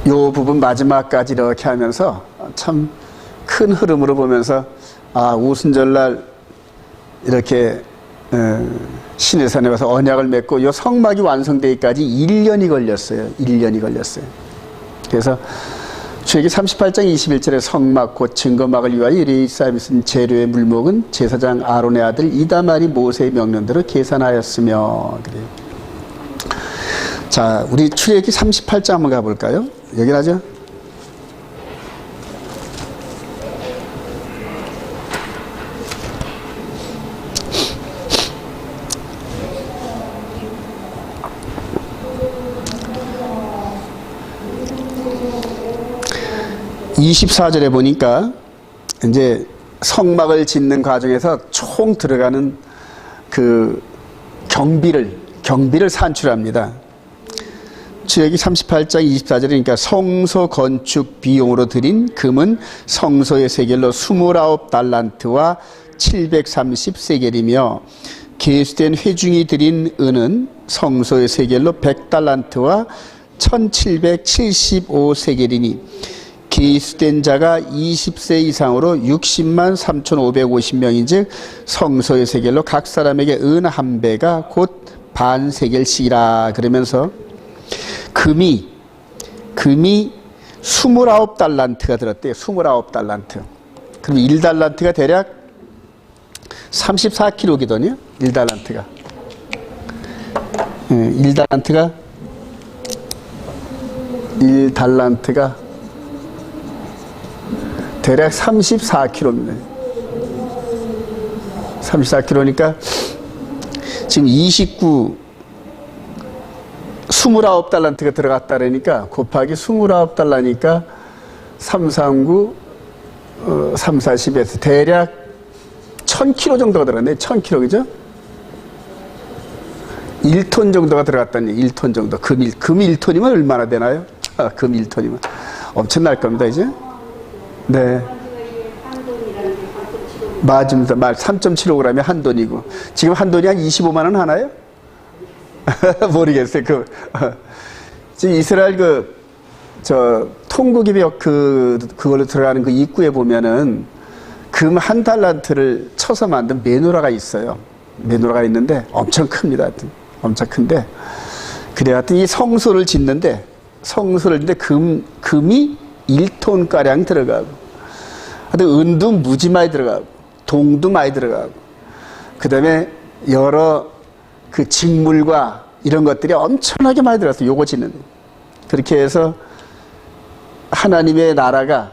요 부분 마지막까지 이렇게 하면서 참 큰 흐름으로 보면서 오순절날 이렇게 시내산에 가서 언약을 맺고 요 성막이 완성되기까지 1년이 걸렸어요. 1년이 걸렸어요. 그래서 출애굽기 38장 21절에 성막 곧 증거막을 위하여 이르기 쌓여 있은 재료의 물목은 제사장 아론의 아들 이다말이 모세의 명령대로 계산하였으며. 그래요. 자, 우리 출애굽기 38장 한번 가볼까요? 여기 나죠? (24절에) 보니까 이제 성막을 짓는 과정에서 총 들어가는 그 경비를 산출합니다. 출애굽기 38장 24절이니까 성소 건축 비용으로 들인 금은 성소의 세겔로 29달란트와 730세겔이며 계수된 회중이 들인 은은 성소의 세겔로 100달란트와 1775세겔이니 계수된 자가 20세 이상으로 60만 3,550명인즉 성소의 세겔로 각 사람에게 은 한 배가 곧 반 세겔씩이라. 그러면서 금이 29달란트가 들었대요. 29달란트. 그럼 1달란트가 대략 34kg거든요. 1달란트가. 1달란트가 대략 34kg입니다. 34kg니까 지금 29달란트가 들어갔다 그러니까 곱하기 29달러니까 339, 340에서 대략 1000kg 정도가 들어갔네. 1000kg, 그죠? 1톤 정도가 들어갔다니. 1톤 정도. 금 1톤이면 얼마나 되나요? 금 1톤이면 엄청날 겁니다, 이제. 네. 맞습니다. 3.75g이 한 돈이고. 지금 한 돈이 한 25만 원 하나요? 모르겠어요. 지금 이스라엘 통곡입역 그걸로 들어가는 그 입구에 보면은 금 1달란트를 쳐서 만든 메노라가 있어요. 메노라가 있는데 엄청 큽니다. 엄청 큰데. 그래, 하여튼 이 성소를 짓는데 금이 1톤가량 들어가고, 하여튼 은도 무지 많이 들어가고, 동도 많이 들어가고, 그 다음에 여러 그 직물과 이런 것들이 엄청나게 많이 들어갔어요. 요거 짓는데. 그렇게 해서 하나님의 나라가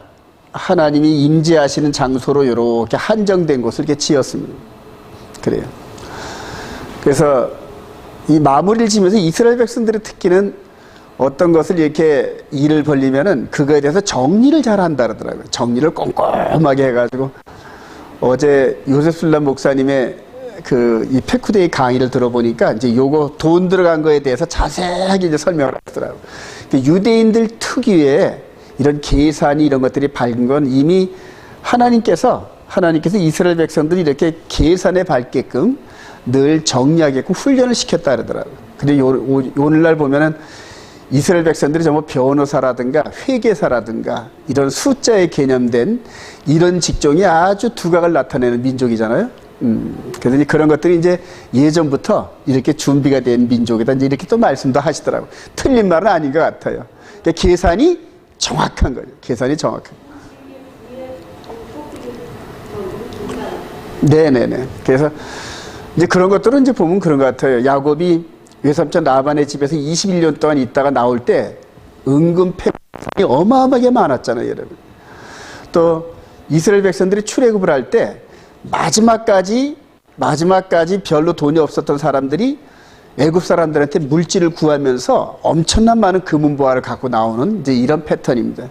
하나님이 임재하시는 장소로 이렇게 한정된 곳을 이렇게 지었습니다. 그래요. 그래서 이 마무리를 지면서 이스라엘 백성들의 특기는 어떤 것을 이렇게 일을 벌리면은 그거에 대해서 정리를 잘 한다 그러더라고요. 정리를 꼼꼼하게 해가지고 어제 요셉술람 목사님의 이 페쿠데이 강의를 들어보니까 이제 요거 돈 들어간 거에 대해서 자세하게 이제 설명을 하더라고요. 유대인들 특유의 이런 계산이 이런 것들이 밝은 건 이미 하나님께서 이스라엘 백성들이 이렇게 계산에 밝게끔 늘 정리하게끔 훈련을 시켰다 그러더라고요. 근데 오늘날 보면은 이스라엘 백성들이 전부 변호사라든가 회계사라든가 이런 숫자에 개념된 이런 직종이 아주 두각을 나타내는 민족이잖아요. 그래서 그런 것들이 이제 예전부터 이렇게 준비가 된 민족이다. 이제 이렇게 또 말씀도 하시더라고요. 틀린 말은 아닌 것 같아요. 그러니까 계산이 정확한 거죠. 계산이 정확한. 네네네. 그래서 이제 그런 것들은 이제 보면 그런 것 같아요. 야곱이 외삼촌 라반의 집에서 21년 동안 있다가 나올 때 은근 폐물이 어마어마하게 많았잖아요, 여러분. 또 이스라엘 백성들이 출애굽을 할 때 마지막까지 별로 돈이 없었던 사람들이 애굽 사람들한테 물질을 구하면서 엄청난 많은 금은보화를 갖고 나오는 이제 이런 패턴입니다.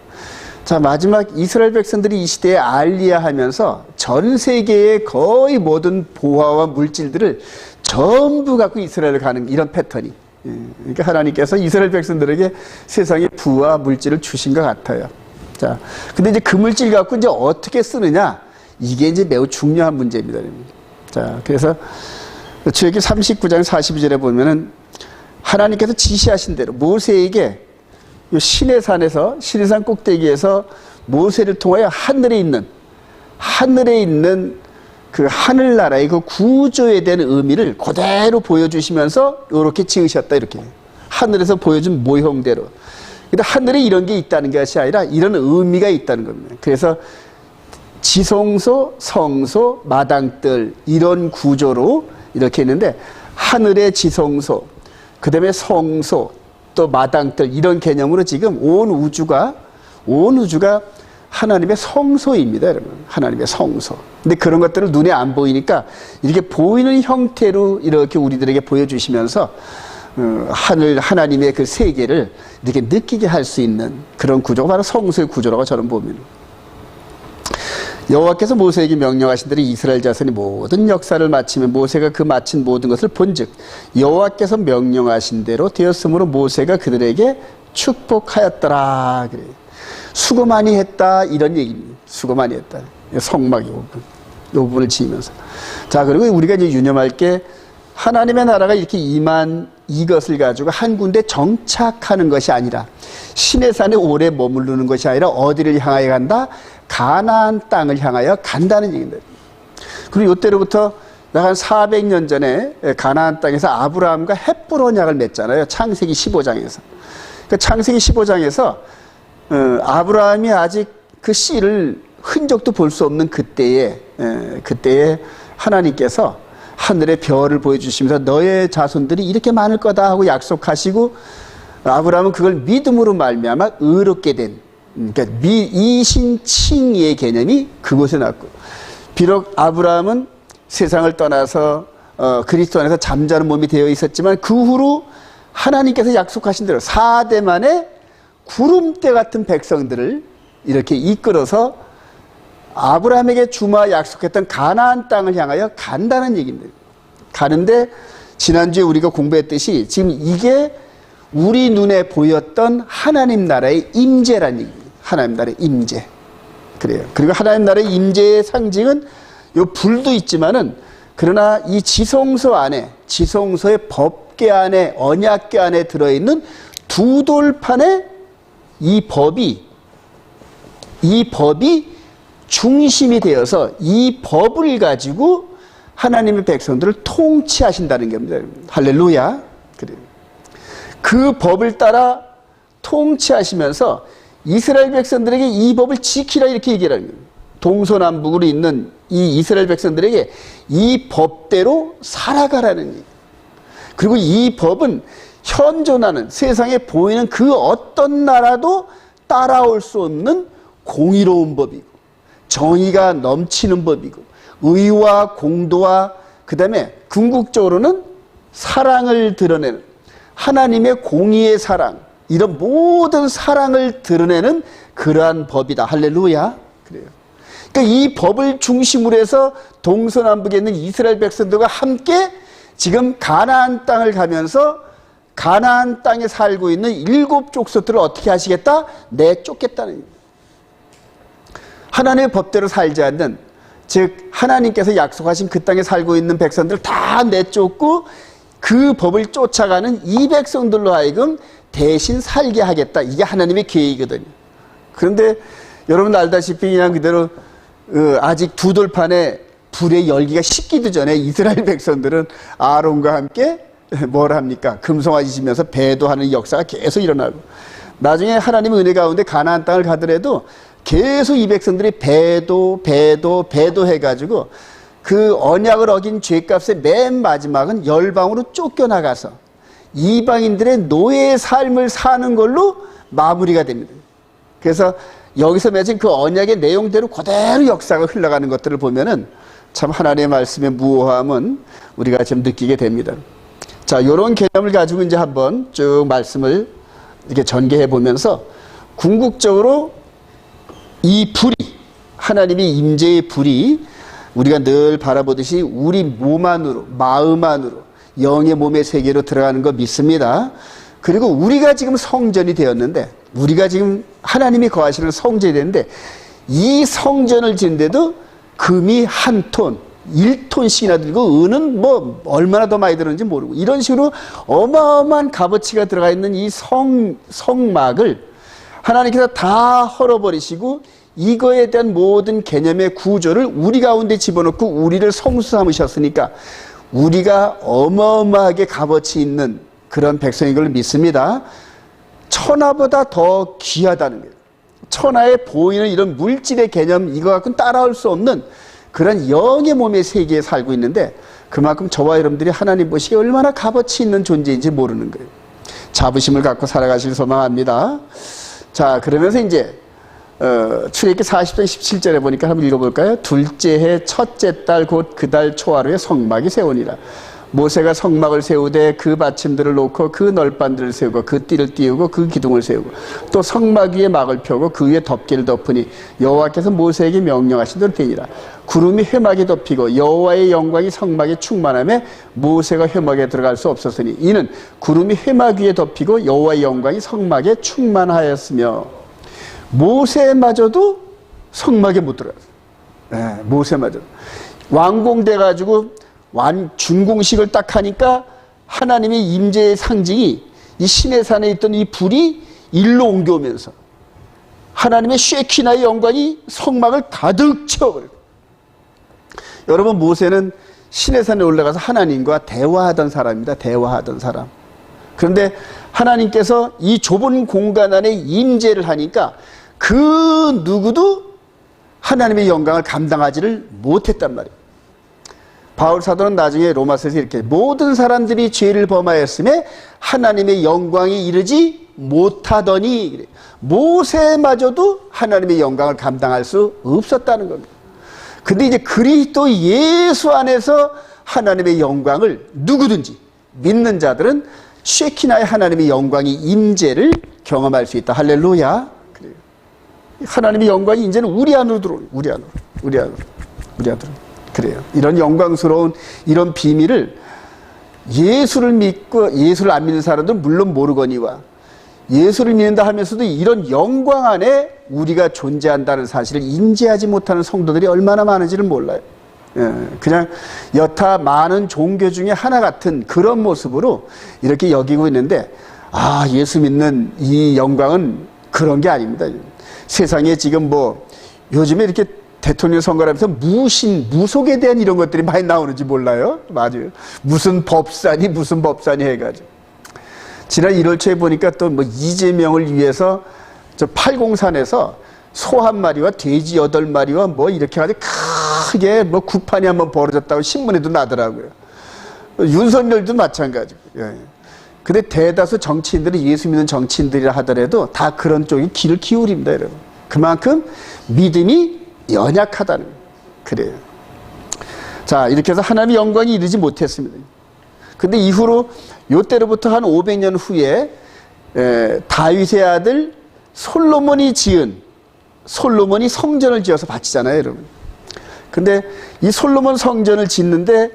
자, 마지막 이스라엘 백성들이 이 시대에 알리야하면서 전 세계의 거의 모든 보화와 물질들을 전부 갖고 이스라엘을 가는 이런 패턴이. 그러니까 하나님께서 이스라엘 백성들에게 세상에 부와 물질을 주신 것 같아요. 자, 근데 이제 그 물질 갖고 이제 어떻게 쓰느냐, 이게 이제 매우 중요한 문제입니다. 자, 그래서 출애굽기 39장 42절에 보면은 하나님께서 지시하신 대로 모세에게 이 시내산에서, 시내산 꼭대기에서 모세를 통하여 하늘에 있는 그 하늘나라의 그 구조에 대한 의미를 그대로 보여주시면서 이렇게 지으셨다, 이렇게. 하늘에서 보여준 모형대로. 근데 하늘에 이런 게 있다는 것이 아니라 이런 의미가 있다는 겁니다. 그래서 지성소, 성소, 마당들 이런 구조로 이렇게 있는데 하늘의 지성소, 그 다음에 성소, 또 마당들 이런 개념으로 지금 온 우주가 하나님의 성소입니다, 여러분. 하나님의 성소. 근데 그런 것들을 눈에 안 보이니까 이렇게 보이는 형태로 이렇게 우리들에게 보여주시면서 하나님의 그 세계를 이렇게 느끼게 할 수 있는 그런 구조가 바로 성소의 구조라고 저는 봅니다. 여호와께서 모세에게 명령하신 대로 이스라엘 자손이 모든 역사를 마치면 모세가 그 마친 모든 것을 본즉 여호와께서 명령하신 대로 되었으므로 모세가 그들에게 축복하였더라. 그래요. 수고 많이 했다, 이런 얘기입니다. 수고 많이 했다. 성막 이 부분을 지으면서. 자, 그리고 우리가 이제 유념할 게 하나님의 나라가 이렇게 임한 이것을 가지고 한 군데 정착하는 것이 아니라 시내산에 오래 머무르는 것이 아니라 어디를 향하여 간다? 가나안 땅을 향하여 간다는 얘기입니다. 그리고 이때로부터 한 400년 전에 가나안 땅에서 아브라함과 헷불 언약을 맺잖아요. 창세기 15장에서. 그 창세기 15장에서 아브라함이 아직 그 씨를 흔적도 볼 수 없는 그때에 하나님께서 하늘의 별을 보여주시면서 너의 자손들이 이렇게 많을 거다 하고 약속하시고 아브라함은 그걸 믿음으로 말미암아 의롭게 된, 그러니까 이신칭의의 개념이 그곳에 났고, 비록 아브라함은 세상을 떠나서 그리스도 안에서 잠자는 몸이 되어 있었지만 그 후로 하나님께서 약속하신 대로 4대 만에 구름대 같은 백성들을 이렇게 이끌어서 아브라함에게 주마 약속했던 가나안 땅을 향하여 간다는 얘기입니다. 가는데 지난주에 우리가 공부했듯이 지금 이게 우리 눈에 보였던 하나님 나라의 임재라는 얘기입니다. 하나님 나라의 임재. 그래요. 그리고 하나님 나라의 임재의 상징은 요 불도 있지만은 그러나 이 지성소 안에, 지성소의 법궤 안에, 언약궤 안에 들어있는 두 돌판에 이 법이 중심이 되어서 이 법을 가지고 하나님의 백성들을 통치하신다는 겁니다. 할렐루야. 그래요. 그 법을 따라 통치하시면서 이스라엘 백성들에게 이 법을 지키라 이렇게 얘기하는 거예요. 동서남북으로 있는 이 이스라엘 백성들에게 이 법대로 살아가라는 얘기예요. 그리고 이 법은 현존하는 세상에 보이는 그 어떤 나라도 따라올 수 없는 공의로운 법이고 정의가 넘치는 법이고 의와 공도와 그 다음에 궁극적으로는 사랑을 드러내는 하나님의 공의의 사랑, 이런 모든 사랑을 드러내는 그러한 법이다. 할렐루야. 그래요. 그러니까 이 법을 중심으로 해서 동서남북에 있는 이스라엘 백성들과 함께 지금 가나안 땅을 가면서 가나안 땅에 살고 있는 7 족속들을 어떻게 하시겠다? 내쫓겠다는 얘기입니다. 하나님의 법대로 살지 않는, 즉 하나님께서 약속하신 그 땅에 살고 있는 백성들을 다 내쫓고 그 법을 쫓아가는 이 백성들로 하여금 대신 살게 하겠다. 이게 하나님의 계획이거든요. 그런데 여러분 알다시피 그냥 그대로 아직 두 돌판에 불의 열기가 식기도 전에 이스라엘 백성들은 아론과 함께 뭘 합니까? 금송아지 지면서 배도하는 역사가 계속 일어나고, 나중에 하나님의 은혜 가운데 가나안 땅을 가더라도 계속 이 백성들이 배도 해가지고 그 언약을 어긴 죄값의 맨 마지막은 열방으로 쫓겨나가서 이방인들의 노예의 삶을 사는 걸로 마무리가 됩니다. 그래서 여기서 맺은 그 언약의 내용대로 그대로 역사가 흘러가는 것들을 보면은 참 하나님의 말씀의 무오함은 우리가 좀 느끼게 됩니다. 자, 이런 개념을 가지고 이제 한번 쭉 말씀을 이렇게 전개해 보면서 궁극적으로 이 불이, 하나님의 임재의 불이 우리가 늘 바라보듯이 우리 몸 안으로, 마음 안으로, 영의 몸의 세계로 들어가는 거 믿습니다. 그리고 우리가 지금 성전이 되었는데, 우리가 지금 하나님이 거하시는 성전이 되는데, 이 성전을 짓는데도 금이 한 톤, 1톤씩이나 들고 은은 뭐 얼마나 더 많이 들었는지 모르고 이런 식으로 어마어마한 값어치가 들어가 있는 이 성막을 하나님께서 다 헐어버리시고 이거에 대한 모든 개념의 구조를 우리 가운데 집어넣고 우리를 성수 삼으셨으니까 우리가 어마어마하게 값어치 있는 그런 백성인 걸 믿습니다. 천하보다 더 귀하다는 거예요. 천하에 보이는 이런 물질의 개념 이거 갖고는 따라올 수 없는 그런 영의 몸의 세계에 살고 있는데 그만큼 저와 여러분들이 하나님 보시기에 얼마나 값어치 있는 존재인지 모르는 거예요. 자부심을 갖고 살아가실 소망합니다. 자, 그러면서 이제 출애굽기 40장 17절에 보니까 한번 읽어볼까요? 둘째 해 첫째 달 곧 그 달 초하루에 성막이 세우니라. 모세가 성막을 세우되 그 받침들을 놓고 그 널판들을 세우고 그 띠를 띄우고 그 기둥을 세우고 또 성막 위에 막을 펴고 그 위에 덮개를 덮으니 여호와께서 모세에게 명령하신 대로 되니라. 구름이 회막에 덮이고 여호와의 영광이 성막에 충만하며 모세가 회막에 들어갈 수 없었으니 이는 구름이 회막 위에 덮이고 여호와의 영광이 성막에 충만하였으며 모세마저도 성막에 못 들어갔어요. 네, 모세마저도 완공돼 가지고 준공식을 딱 하니까 하나님의 임재의 상징이 이 시내산에 있던 이 불이 일로 옮겨오면서 하나님의 쉐키나의 영광이 성막을 가득 채워버려요. 여러분, 모세는 시내산에 올라가서 하나님과 대화하던 사람입니다. 대화하던 사람. 그런데 하나님께서 이 좁은 공간 안에 임재를 하니까 그 누구도 하나님의 영광을 감당하지를 못했단 말이에요. 바울 사도는 나중에 로마서에서 이렇게 모든 사람들이 죄를 범하였음에 하나님의 영광이 이르지 못하더니 모세마저도 하나님의 영광을 감당할 수 없었다는 겁니다. 근데 이제 그리스도 예수 안에서 하나님의 영광을 누구든지 믿는 자들은 쉐키나의 하나님의 영광이 임재를 경험할 수 있다. 할렐루야. 그래요. 하나님의 영광이 이제는 우리 안으로 들어오는 우리 안으로. 그래요. 이런 영광스러운 이런 비밀을 예수를 믿고 예수를 안 믿는 사람들은 물론 모르거니와 예수를 믿는다 하면서도 이런 영광 안에 우리가 존재한다는 사실을 인지하지 못하는 성도들이 얼마나 많은지를 몰라요. 그냥 여타 많은 종교 중에 하나 같은 그런 모습으로 이렇게 여기고 있는데 예수 믿는 이 영광은 그런 게 아닙니다. 세상에 지금 뭐 요즘에 이렇게 대통령 선거를 하면서 무속에 대한 이런 것들이 많이 나오는지 몰라요. 맞아요. 무슨 법산이 해가지고. 지난 1월 초에 보니까 또 뭐 이재명을 위해서 저 팔공산에서 소 1마리와 돼지 8마리와 뭐 이렇게 가지고 크게 뭐 구판이 한번 벌어졌다고 신문에도 나더라고요. 윤석열도 마찬가지고. 예. 근데 대다수 정치인들은 예수 믿는 정치인들이라 하더라도 다 그런 쪽에 귀를 기울입니다, 여러분. 그만큼 믿음이 연약하다는 거예요. 그래요. 자, 이렇게 해서 하나님의 영광이 이르지 못했습니다. 근데 이후로 요때로부터 한 500년 후에 다윗의 아들 솔로몬이 성전을 지어서 바치잖아요, 여러분. 근데 이 솔로몬 성전을 짓는데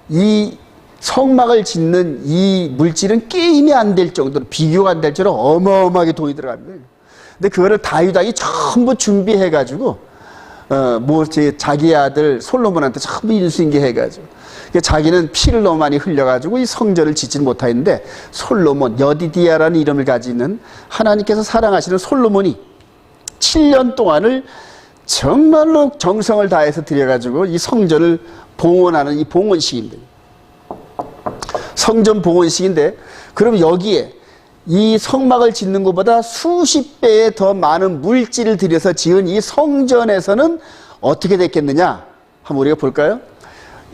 이 성막을 짓는 이 물질은 게임이 안 될 정도로, 비교가 안 될 정도로 어마어마하게 돈이 들어갑니다. 근데 그거를 다윗 왕이 전부 준비해가지고 자기 아들 솔로몬한테 전부 일수인계 해가지고 자기는 피를 너무 많이 흘려가지고 이 성전을 짓지 못하였는데 솔로몬, 여디디아라는 이름을 가지는 하나님께서 사랑하시는 솔로몬이 7년 동안을 정말로 정성을 다해서 들여가지고 이 성전을 봉헌하는 이 봉헌식인데, 성전 봉헌식인데, 그럼 여기에 이 성막을 짓는 것보다 수십 배의 더 많은 물질을 들여서 지은 이 성전에서는 어떻게 됐겠느냐? 한번 우리가 볼까요?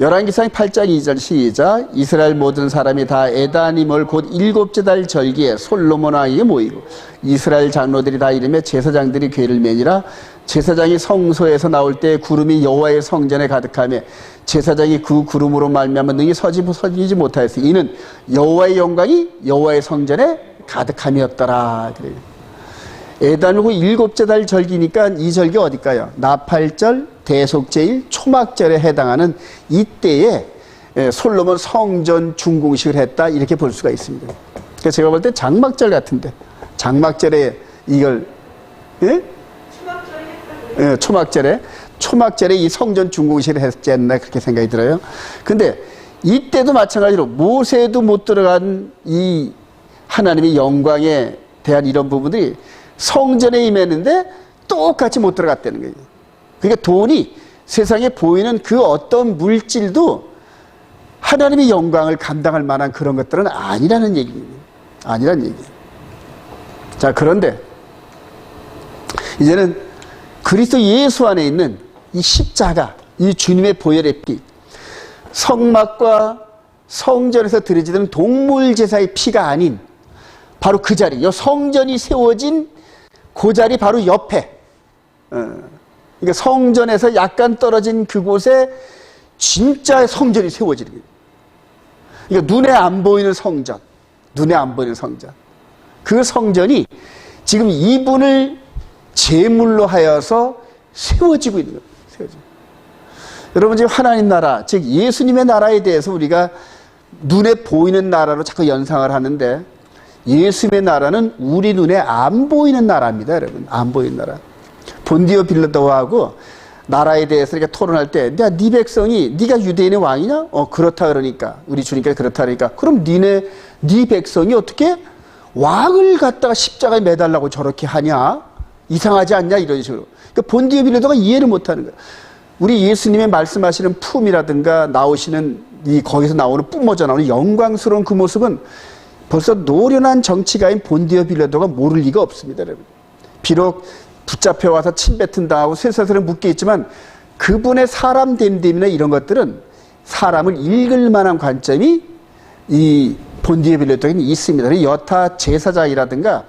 열왕기상 8장 2절 시작. 이스라엘 모든 사람이 다 에다님을 곧 7째 달 절기에 솔로몬 왕에게 모이고 이스라엘 장로들이 다 이름에 제사장들이 궤를 매니라. 제사장이 성소에서 나올 때 구름이 여호와의 성전에 가득하며 제사장이 그 구름으로 말미암아 능히 서지지 못하였으니 이는 여호와의 영광이 여호와의 성전에 가득함이었더라. 그래요. 에단후 7째 달 절기니까 이 절기 어딜까요? 나팔절, 대속제일, 초막절에 해당하는 이때에 솔로몬 성전 준공식을 했다, 이렇게 볼 수가 있습니다. 그러니까 제가 볼 때 장막절 같은데, 장막절에 이걸 초막절에 초막절에 이 성전 중공식을 했지 않나 그렇게 생각이 들어요. 근데 이때도 마찬가지로 모세도 못 들어간 이 하나님의 영광에 대한 이런 부분들이 성전에 임했는데 똑같이 못 들어갔다는 거예요. 그러니까 돈이 세상에 보이는 그 어떤 물질도 하나님의 영광을 감당할 만한 그런 것들은 아니라는 얘기입니다. 아니라는 얘기예요. 자, 그런데 이제는 그리스도 예수 안에 있는 이 십자가, 이 주님의 보혈의 피, 성막과 성전에서 드려지는 동물 제사의 피가 아닌 바로 그 자리, 이 성전이 세워진 그 자리 바로 옆에, 그러니까 성전에서 약간 떨어진 그곳에 진짜 성전이 세워지는 거예요. 그러니까 눈에 안 보이는 성전, 눈에 안 보이는 성전. 그 성전이 지금 이분을 제물로 하여서 세워지고 있는 거예요. 세워지고. 여러분, 지금 하나님 나라, 즉 예수님의 나라에 대해서 우리가 눈에 보이는 나라로 자꾸 연상을 하는데 예수님의 나라는 우리 눈에 안 보이는 나라입니다, 여러분. 안 보이는 나라. 본디오 빌라도하고 나라에 대해서 이렇게 토론할 때, 네 백성이 네가 유대인의 왕이냐? 그렇다 그러니까 우리 주님께서 그렇다 그러니까 그럼 네 백성이 어떻게 왕을 갖다가 십자가에 매달라고 저렇게 하냐? 이상하지 않냐? 이런 식으로. 그러니까 본디오 빌라도가 이해를 못하는 거예요. 우리 예수님의 말씀하시는 품이라든가 나오시는 이 거기서 나오는 뿜어져 나오는 영광스러운 그 모습은 벌써 노련한 정치가인 본디오 빌라도가 모를 리가 없습니다, 여러분. 비록 붙잡혀와서 침뱉은 당하고 쇠사슬에 묶여 있지만 그분의 사람 됨됨이나 이런 것들은 사람을 읽을 만한 관점이 이 본디오 빌라도에는 있습니다. 여타 제사장이라든가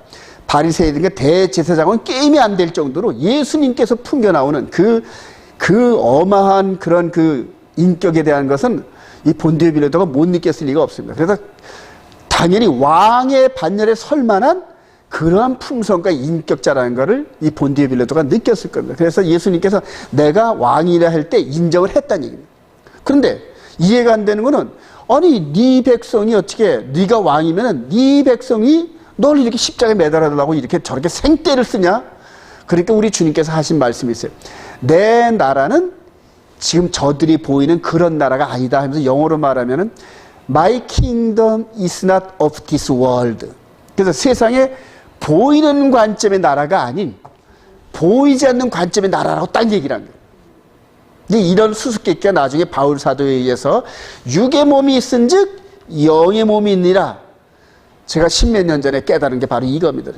바리새인과 대제사장은 게임이 안 될 정도로 예수님께서 풍겨 나오는 그 어마한 그런 그 인격에 대한 것은 이 본디오 빌라도가 못 느꼈을 리가 없습니다. 그래서 당연히 왕의 반열에 설 만한 그러한 품성과 인격자라는 것을 이 본디오 빌라도가 느꼈을 겁니다. 그래서 예수님께서 내가 왕이라 할 때 인정을 했다는 얘기입니다. 그런데 이해가 안 되는 거는 아니 네 백성이 어떻게 네가 왕이면 네 백성이 널 이렇게 십자가에 매달아달라고 이렇게 저렇게 생떼를 쓰냐? 그러니까 우리 주님께서 하신 말씀이 있어요. 내 나라는 지금 저들이 보이는 그런 나라가 아니다 하면서 영어로 말하면은 My kingdom is not of this world. 그래서 세상에 보이는 관점의 나라가 아닌 보이지 않는 관점의 나라라고 딱 얘기를 한 거예요. 이런 수수께끼가 나중에 바울 사도에 의해서 육의 몸이 있은즉 영의 몸이 있니라. 제가 십몇 년 전에 깨달은 게 바로 이겁니다.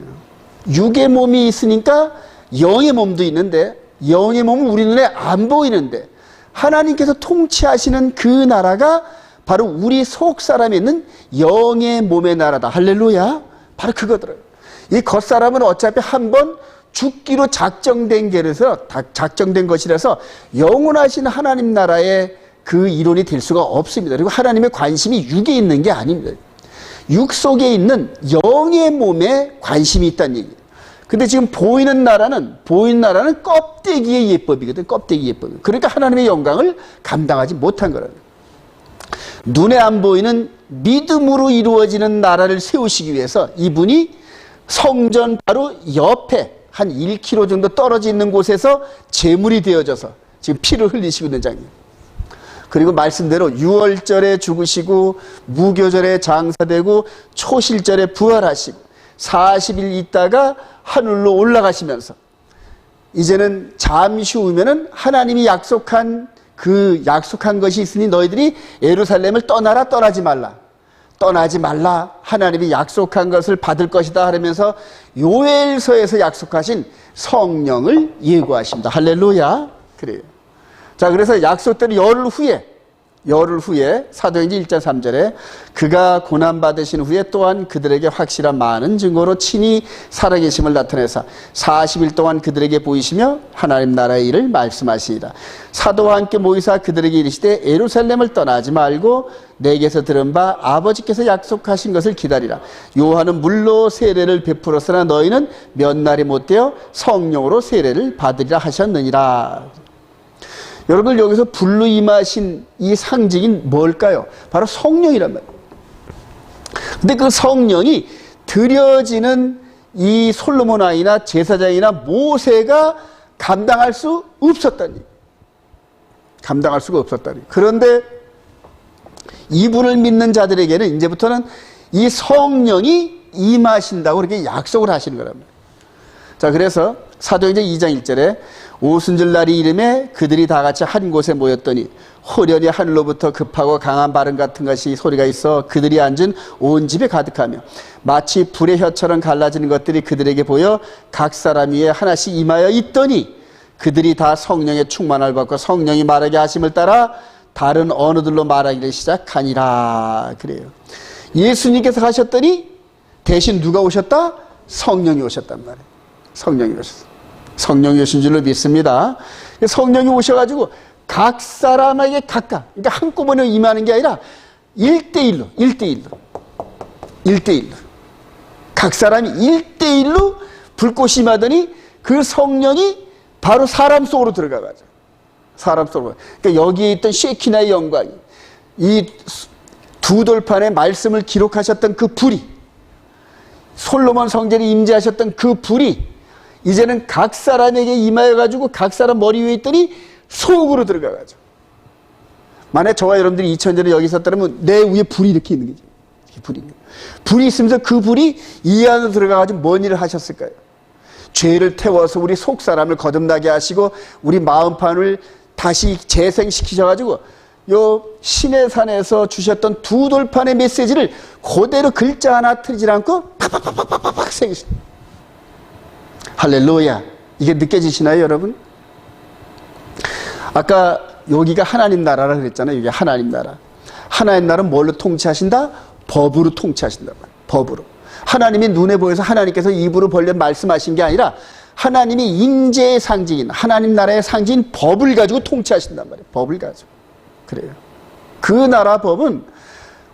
육의 몸이 있으니까 영의 몸도 있는데 영의 몸은 우리 눈에 안 보이는데 하나님께서 통치하시는 그 나라가 바로 우리 속 사람에 있는 영의 몸의 나라다. 할렐루야. 바로 그거더라고요. 이 겉사람은 어차피 한번 죽기로 작정된 것이라서 영원하신 하나님 나라의 그 이론이 될 수가 없습니다. 그리고 하나님의 관심이 육에 있는 게 아닙니다. 육 속에 있는 영의 몸에 관심이 있다는 얘기예요. 근데 지금 보이는 나라는 껍데기의 예법이거든. 껍데기 예법. 그러니까 하나님의 영광을 감당하지 못한 거라는 거예요. 눈에 안 보이는 믿음으로 이루어지는 나라를 세우시기 위해서 이분이 성전 바로 옆에 한 1km 정도 떨어져 있는 곳에서 제물이 되어져서 지금 피를 흘리시고 있는 장면. 그리고 말씀대로 6월절에 죽으시고 무교절에 장사되고 초실절에 부활하시고 40일 있다가 하늘로 올라가시면서 이제는 잠시 후면은 하나님이 약속한 것이 있으니 너희들이 예루살렘을 떠나라 떠나지 말라 하나님이 약속한 것을 받을 것이다 하면서 요엘서에서 약속하신 성령을 예고하십니다. 할렐루야. 그래요. 자, 그래서 약속대로 열흘 후에 사도행전 1장 3절에 그가 고난받으신 후에 또한 그들에게 확실한 많은 증거로 친히 살아계심을 나타내사 40일 동안 그들에게 보이시며 하나님 나라의 일을 말씀하시니라. 사도와 함께 모이사 그들에게 이르시되 예루살렘을 떠나지 말고 내게서 들은 바 아버지께서 약속하신 것을 기다리라. 요한은 물로 세례를 베풀었으나 너희는 몇 날이 못되어 성령으로 세례를 받으리라 하셨느니라. 여러분, 여기서 불로 임하신 이 상징이 뭘까요? 바로 성령이란 말이에요. 근데 그 성령이 드려지는 이 솔로몬 왕이나 제사장이나 모세가 감당할 수 없었다니. 감당할 수가 없었다. 그런데 이분을 믿는 자들에게는 이제부터는 이 성령이 임하신다고 이렇게 약속을 하시는 거란 말이에요. 자, 그래서 사도행전 2장 1절에 오순절 날이 이름에 그들이 다 같이 한 곳에 모였더니 호련히 하늘로부터 급하고 강한 발음 같은 것이 소리가 있어 그들이 앉은 온 집에 가득하며 마치 불의 혀처럼 갈라지는 것들이 그들에게 보여 각 사람 위에 하나씩 임하여 있더니 그들이 다 성령의 충만을 받고 성령이 말하게 하심을 따라 다른 언어들로 말하기를 시작하니라. 그래요. 예수님께서 가셨더니 대신 누가 오셨다? 성령이 오셨단 말이에요. 성령이 오셨어요. 성령이 오신 줄로 믿습니다. 성령이 오셔가지고 각 사람에게 각각, 그러니까 한꺼번에 임하는 게 아니라 1대1로 각 사람이 1대1로 불꽃이 임하더니 그 성령이 바로 사람 속으로 들어가가지고 사람 속으로. 그러니까 여기에 있던 쉐키나의 영광이 이 두 돌판에 말씀을 기록하셨던 그 불이 솔로몬 성전에 임재하셨던 그 불이 이제는 각 사람에게 임하여가지고 각 사람 머리 위에 있더니 속으로 들어가가지고 만약 저와 여러분들이 2000년에 여기 있었다면 내 위에 불이 이렇게 있는 거죠. 불이 있으면서 그 불이 이 안으로 들어가가지고 뭔 일을 하셨을까요? 죄를 태워서 우리 속 사람을 거듭나게 하시고 우리 마음판을 다시 재생시키셔가지고 요 신의 산에서 주셨던 두 돌판의 메시지를 그대로 글자 하나 틀리지 않고 팍팍팍팍팍 새기신. 할렐루야. 이게 느껴지시나요, 여러분? 아까 여기가 하나님 나라라 그랬잖아요. 여기 하나님 나라. 하나님 나라는 뭘로 통치하신다? 법으로 통치하신다. 법으로. 하나님이 눈에 보여서 하나님께서 입으로 벌려 말씀하신 게 아니라 하나님이 인재의 상징인 하나님 나라의 상징인 법을 가지고 통치하신단 말이에요. 법을 가지고. 그래요. 그 나라 법은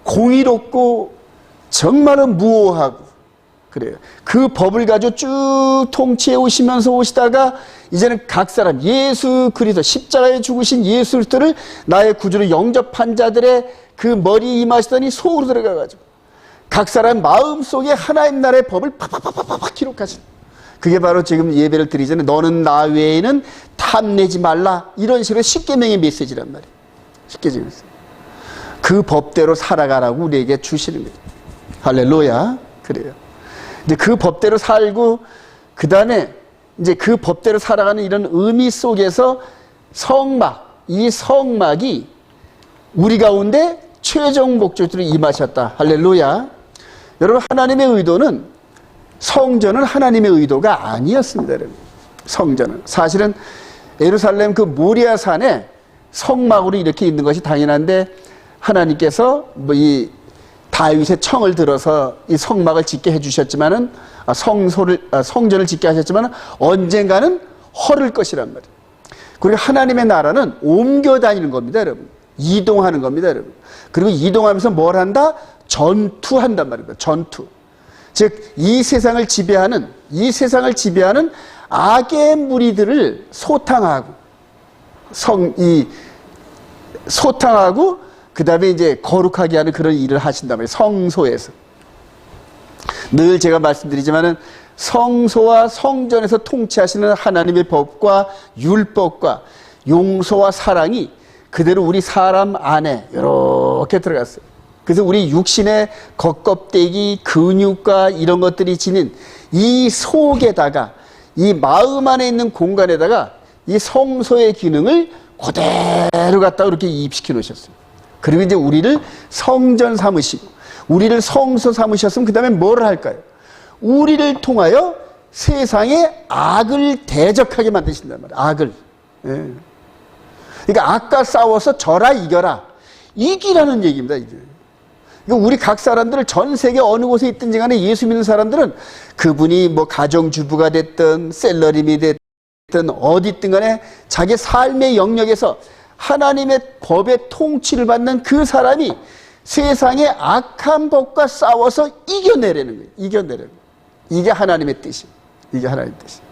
공의롭고 정말로 무오하고 그래요. 그 법을 가지고 쭉 통치해 오시면서 오시다가 이제는 각 사람 예수 그리스도 십자가에 죽으신 예수 그리스도를 나의 구주로 영접한 자들의 그 머리에 임하시더니 속으로 들어가가지고 각 사람 마음속에 하나님 나라의 법을 팍팍팍팍 기록하신. 그게 바로 지금 예배를 드리기 전에 너는 나 외에는 탐내지 말라 이런 식으로 십계명의 메시지란 말이에요. 십계명의 메시지. 그 법대로 살아가라고 우리에게 주시는 거예요. 할렐루야. 그래요. 이제 그 법대로 살고 그 다음에 이제 그 법대로 살아가는 이런 의미 속에서 성막, 이 성막이 우리 가운데 최종 목적으로 임하셨다. 할렐루야. 여러분 하나님의 의도는 성전은 하나님의 의도가 아니었습니다. 여러분. 성전은 사실은 예루살렘 그 모리아 산에 성막으로 이렇게 있는 것이 당연한데 하나님께서 뭐 이 다윗의 청을 들어서 이 성막을 짓게 해주셨지만은 성전을 짓게 하셨지만은 언젠가는 헐을 것이란 말이에요. 그리고 하나님의 나라는 옮겨 다니는 겁니다, 여러분. 이동하는 겁니다, 여러분. 그리고 이동하면서 뭘 한다? 전투한단 말입니다. 전투. 즉 이 세상을 지배하는 악의 무리들을 소탕하고 소탕하고 그 다음에 이제 거룩하게 하는 그런 일을 하신단 말이에요. 성소에서. 늘 제가 말씀드리지만은 성소와 성전에서 통치하시는 하나님의 법과 율법과 용서와 사랑이 그대로 우리 사람 안에 이렇게 들어갔어요. 그래서 우리 육신의 겉껍데기, 근육과 이런 것들이 지닌 이 속에다가 이 마음 안에 있는 공간에다가 이 성소의 기능을 그대로 갖다가 이렇게 이입시켜 놓으셨어요. 그리고 이제 우리를 성전 삼으시고 우리를 성소 삼으셨으면 그 다음에 뭘 할까요? 우리를 통하여 세상의 악을 대적하게 만드신단 말이에요. 악을. 예. 그러니까 악과 싸워서 져라 이겨라. 이기라는 얘기입니다. 이게. 그러니까 우리 각 사람들을 전 세계 어느 곳에 있든지 간에 예수 믿는 사람들은 그분이 뭐 가정주부가 됐든 셀러림이 됐든 어디 있든 간에 자기 삶의 영역에서 하나님의 법의 통치를 받는 그 사람이 세상의 악한 법과 싸워서 이겨내려는 거예요. 이겨내려는 거예요. 이게 하나님의 뜻이에요. 이게 하나님의 뜻이에요.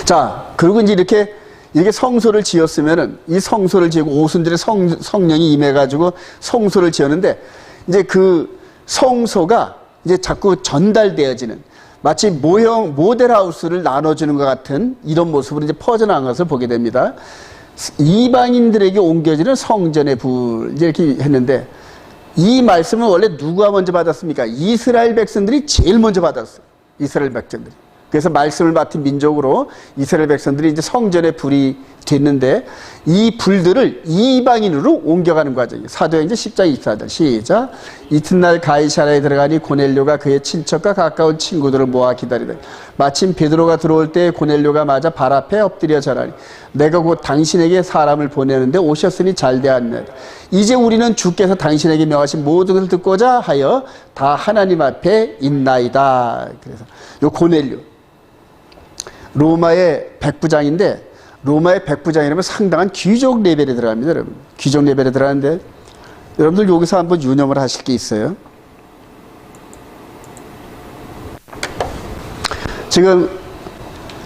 자, 그리고 이제 이렇게 성소를 지었으면은 이 성소를 지고 오순절에 성령이 임해가지고 성소를 지었는데 이제 그 성소가 이제 자꾸 전달되어지는 마치 모델하우스를 나눠주는 것 같은 이런 모습으로 이제 퍼져나간 것을 보게 됩니다. 이방인들에게 옮겨지는 성전의 불, 이제 이렇게 했는데, 이 말씀은 원래 누가 먼저 받았습니까? 이스라엘 백성들이 제일 먼저 받았어요. 이스라엘 백성들이. 그래서 말씀을 맡은 민족으로 이스라엘 백성들이 이제 성전의 불이 됐는데, 이 불들을 이방인으로 옮겨가는 과정이에요. 사도행전 10장 24절 시작. 이튿날 가이사랴에 들어가니 고넬료가 그의 친척과 가까운 친구들을 모아 기다리더니 마침 베드로가 들어올 때 고넬료가 맞아 발 앞에 엎드려 절하니 내가 곧 당신에게 사람을 보내는데 오셨으니 잘되었느니라. 이제 우리는 주께서 당신에게 명하신 모든 것을 듣고자 하여 다 하나님 앞에 있나이다. 그래서 요 고넬료 로마의 백부장인데, 로마의 백부장이라면 상당한 귀족 레벨에 들어갑니다, 여러분. 귀족 레벨에 들어가는데, 여러분들 여기서 한번 유념을 하실 게 있어요. 지금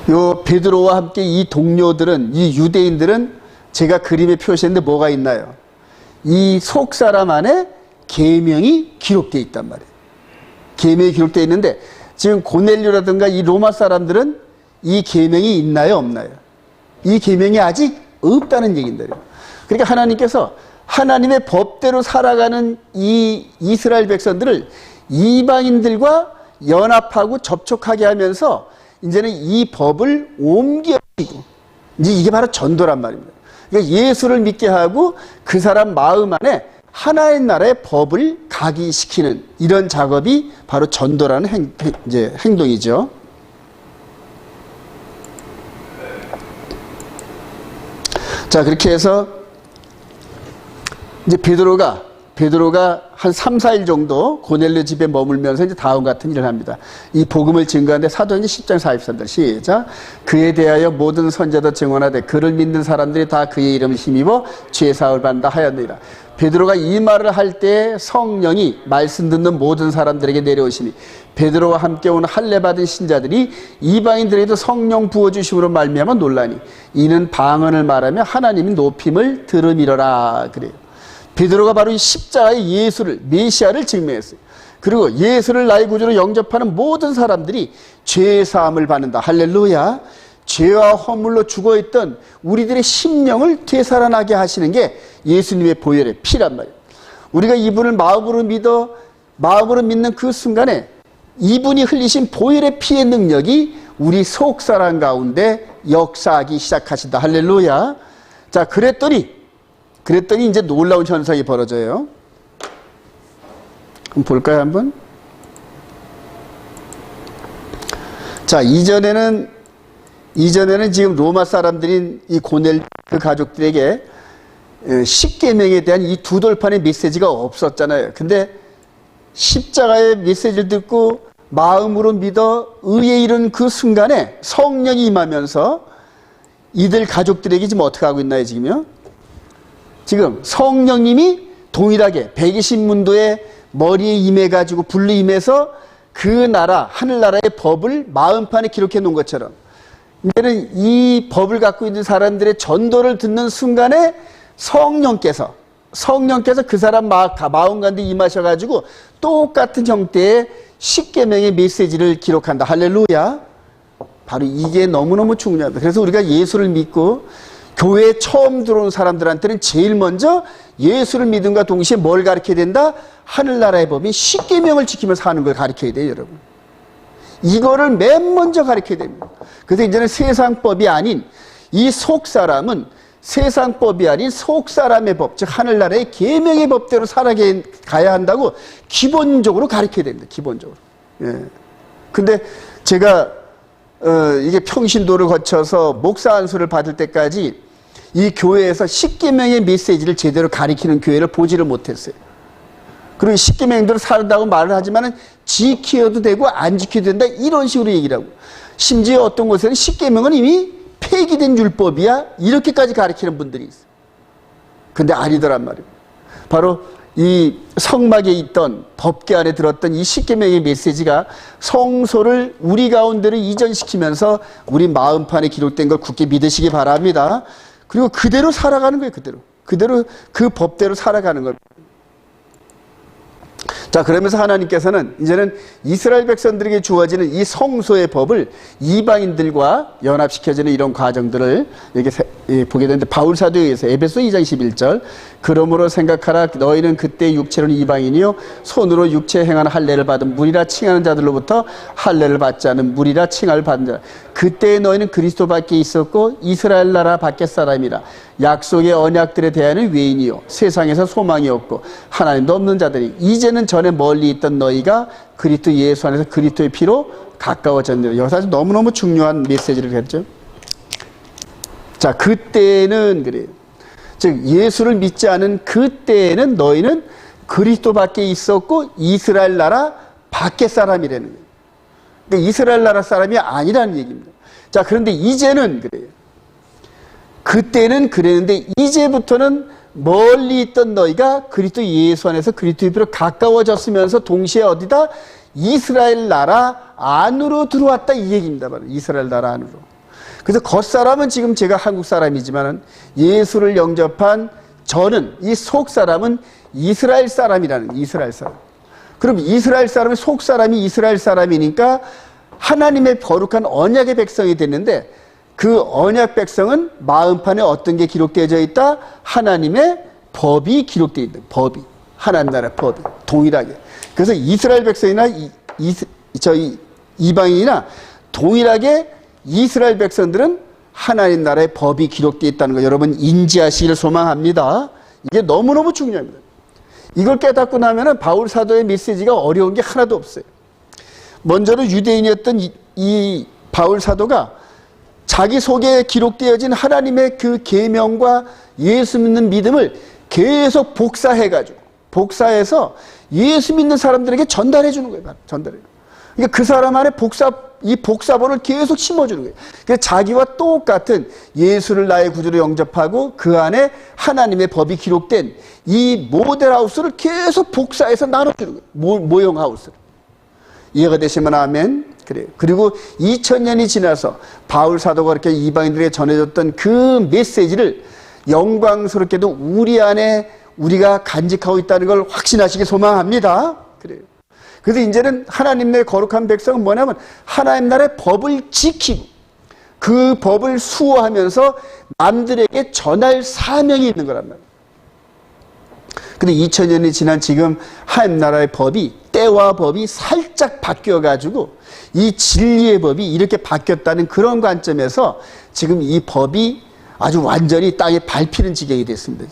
요 베드로와 함께 이 동료들은, 이 유대인들은 제가 그림에 표시했는데 뭐가 있나요? 이 속 사람 안에 계명이 기록되어 있단 말이에요. 계명이 기록되어 있는데, 지금 고넬료라든가 이 로마 사람들은 이 계명이 있나요, 없나요? 이 계명이 아직 없다는 얘기인데요. 그러니까 하나님께서 하나님의 법대로 살아가는 이 이스라엘 백성들을 이방인들과 연합하고 접촉하게 하면서 이제는 이 법을 옮겨주고, 이제 이게 바로 전도란 말입니다. 그러니까 예수를 믿게 하고 그 사람 마음 안에 하나의 나라의 법을 각인시키는 이런 작업이 바로 전도라는 행동이죠. 자, 그렇게 해서 이제 베드로가 한 3, 4일 정도 고넬료 집에 머물면서 이제 다음 같은 일을 합니다. 이 복음을 증거하는데 사도행전 10장 43절 시작. 그에 대하여 모든 선자도 증언하되 그를 믿는 사람들이 다 그의 이름을 힘입어 죄 사함을 받는다 하였느니라. 베드로가 이 말을 할 때 성령이 말씀 듣는 모든 사람들에게 내려오시니 베드로와 함께 온 할례 받은 신자들이 이방인들에게도 성령 부어주심으로 말미암아 놀라니 이는 방언을 말하며 하나님이 높임을 들음이러라. 그래요. 베드로가 바로 이 십자가의 예수를, 메시아를 증명했어요. 그리고 예수를 나의 구주로 영접하는 모든 사람들이 죄 사함을 받는다. 할렐루야. 죄와 허물로 죽어있던 우리들의 심령을 되살아나게 하시는 게 예수님의 보혈의 피란 말이에요. 우리가 이분을 마음으로 믿는 그 순간에 이분이 흘리신 보혈의 피의 능력이 우리 속사람 가운데 역사하기 시작하신다. 할렐루야. 자, 그랬더니 이제 놀라운 현상이 벌어져요. 그럼 볼까요, 한번? 자, 이전에는 지금 로마 사람들인 이 고넬 그 가족들에게 십계명에 대한 이 두 돌판의 메시지가 없었잖아요. 근데 십자가의 메시지를 듣고 마음으로 믿어 의에 이른 그 순간에 성령이 임하면서 이들 가족들에게 지금 어떻게 하고 있나요, 지금요? 지금 성령님이 동일하게 120문도의 머리에 임해가지고 불로 임해서 그 나라, 하늘나라의 법을 마음판에 기록해 놓은 것처럼 이제는 이 법을 갖고 있는 사람들의 전도를 듣는 순간에 성령께서 그 사람 마음 가운데 임하셔가지고 똑같은 형태의 십계명의 메시지를 기록한다. 할렐루야. 바로 이게 너무너무 중요합니다. 그래서 우리가 예수를 믿고 교회에 처음 들어온 사람들한테는 제일 먼저 예수를 믿음과 동시에 뭘 가르쳐야 된다? 하늘나라의 법인 십계명을 지키면서 사는 걸 가르쳐야 돼요, 여러분. 이거를 맨 먼저 가르쳐야 됩니다. 그래서 이제는 세상법이 아닌 이 속사람은 세상법이 아닌 속사람의 법, 즉 하늘나라의 계명의 법대로 살아가야 한다고 기본적으로 가르쳐야 됩니다. 기본적으로. 예. 근데 제가 이게 평신도를 거쳐서 목사 안수를 받을 때까지 이 교회에서 십계명의 메시지를 제대로 가르치는 교회를 보지를 못했어요. 그리고 십계명대로 살다고 말을 하지만은 지켜도 되고 안 지켜도 된다 이런 식으로 얘기를 하고, 심지어 어떤 곳에는 십계명은 이미 폐기된 율법이야 이렇게까지 가르치는 분들이 있어요. 근데 아니더란 말이에요. 바로 이 성막에 있던 법궤 안에 들었던 이 십계명의 메시지가 성소를 우리 가운데로 이전시키면서 우리 마음판에 기록된 걸 굳게 믿으시기 바랍니다. 그리고 그대로 살아가는 거예요. 그대로 그 법대로 살아가는 걸. 자, 그러면서 하나님께서는 이제는 이스라엘 백성들에게 주어지는 이 성소의 법을 이방인들과 연합시켜지는 이런 과정들을 이렇게 보게 되는데, 바울 사도에 의해서 에베소 2장 11절, 그러므로 생각하라. 너희는 그때 육체로는 이방인이요 손으로 육체 행하는 할례를 받은 무리라 칭하는 자들로부터 할례를 받지 않은 무리라 칭할 받은 자. 그때 너희는 그리스도 밖에 있었고 이스라엘 나라 밖의 사람이라. 약속의 언약들에 대하여는 외인이요 세상에서 소망이 없고 하나님도 없는 자들이, 이제는 전에 멀리 있던 너희가 그리스도 예수 안에서 그리스도의 피로 가까워졌느니라. 여기서 아주 너무너무 중요한 메시지를 했죠. 자, 그때는 그래요. 즉 예수를 믿지 않은 그때에는 너희는 그리스도 밖에 있었고 이스라엘 나라 밖의 사람이라는 거예요. 그러니까 이스라엘 나라 사람이 아니라는 얘기입니다. 자, 그런데 이제는 그래요. 그때는 그랬는데 이제부터는 멀리 있던 너희가 그리스도 예수 안에서 그리스도의 피로 가까워졌으면서 동시에 어디다? 이스라엘 나라 안으로 들어왔다, 이 얘기입니다. 바로 이스라엘 나라 안으로. 그래서 겉사람은 지금 제가 한국 사람이지만 예수를 영접한 저는, 이 속 사람은 이스라엘 사람이라는, 이스라엘 사람. 그럼 이스라엘 사람의 속 사람이 이스라엘 사람이니까 하나님의 거룩한 언약의 백성이 됐는데, 그 언약 백성은 마음판에 어떤 게 기록되어져 있다? 하나님의 법이 기록되어 있다. 법이. 하나님 나라의 법이. 동일하게. 그래서 이스라엘 백성이나 이방인이나 동일하게 이스라엘 백성들은 하나님 나라의 법이 기록되어 있다는 거 여러분 인지하시기를 소망합니다. 이게 너무너무 중요합니다. 이걸 깨닫고 나면은 바울 사도의 메시지가 어려운 게 하나도 없어요. 먼저는 유대인이었던 이 바울 사도가 자기 속에 기록되어진 하나님의 그 계명과 예수 믿는 믿음을 계속 복사해가지고, 복사해서 예수 믿는 사람들에게 전달해 주는 거예요. 전달해. 그러니까 그 사람 안에 이 복사본을 계속 심어주는 거예요. 그래서 자기와 똑같은 예수를 나의 구주로 영접하고 그 안에 하나님의 법이 기록된 이 모델하우스를 계속 복사해서 나눠주는 거예요. 모형하우스를. 이해가 되시면 아멘. 그래요. 그리고 2000년이 지나서 바울 사도가 이렇게 이방인들에게 전해줬던 그 메시지를 영광스럽게도 우리 안에 우리가 간직하고 있다는 걸 확신하시기 소망합니다. 그래요. 그래서 이제는 하나님의 거룩한 백성은 뭐냐면 하나님 나라의 법을 지키고 그 법을 수호하면서 남들에게 전할 사명이 있는 거란 말이에요. 근데 2000년이 지난 지금 하나님 나라의 법이, 때와 법이 살짝 바뀌어가지고 이 진리의 법이 이렇게 바뀌었다는 그런 관점에서 지금 이 법이 아주 완전히 땅에 밟히는 지경이 됐습니다.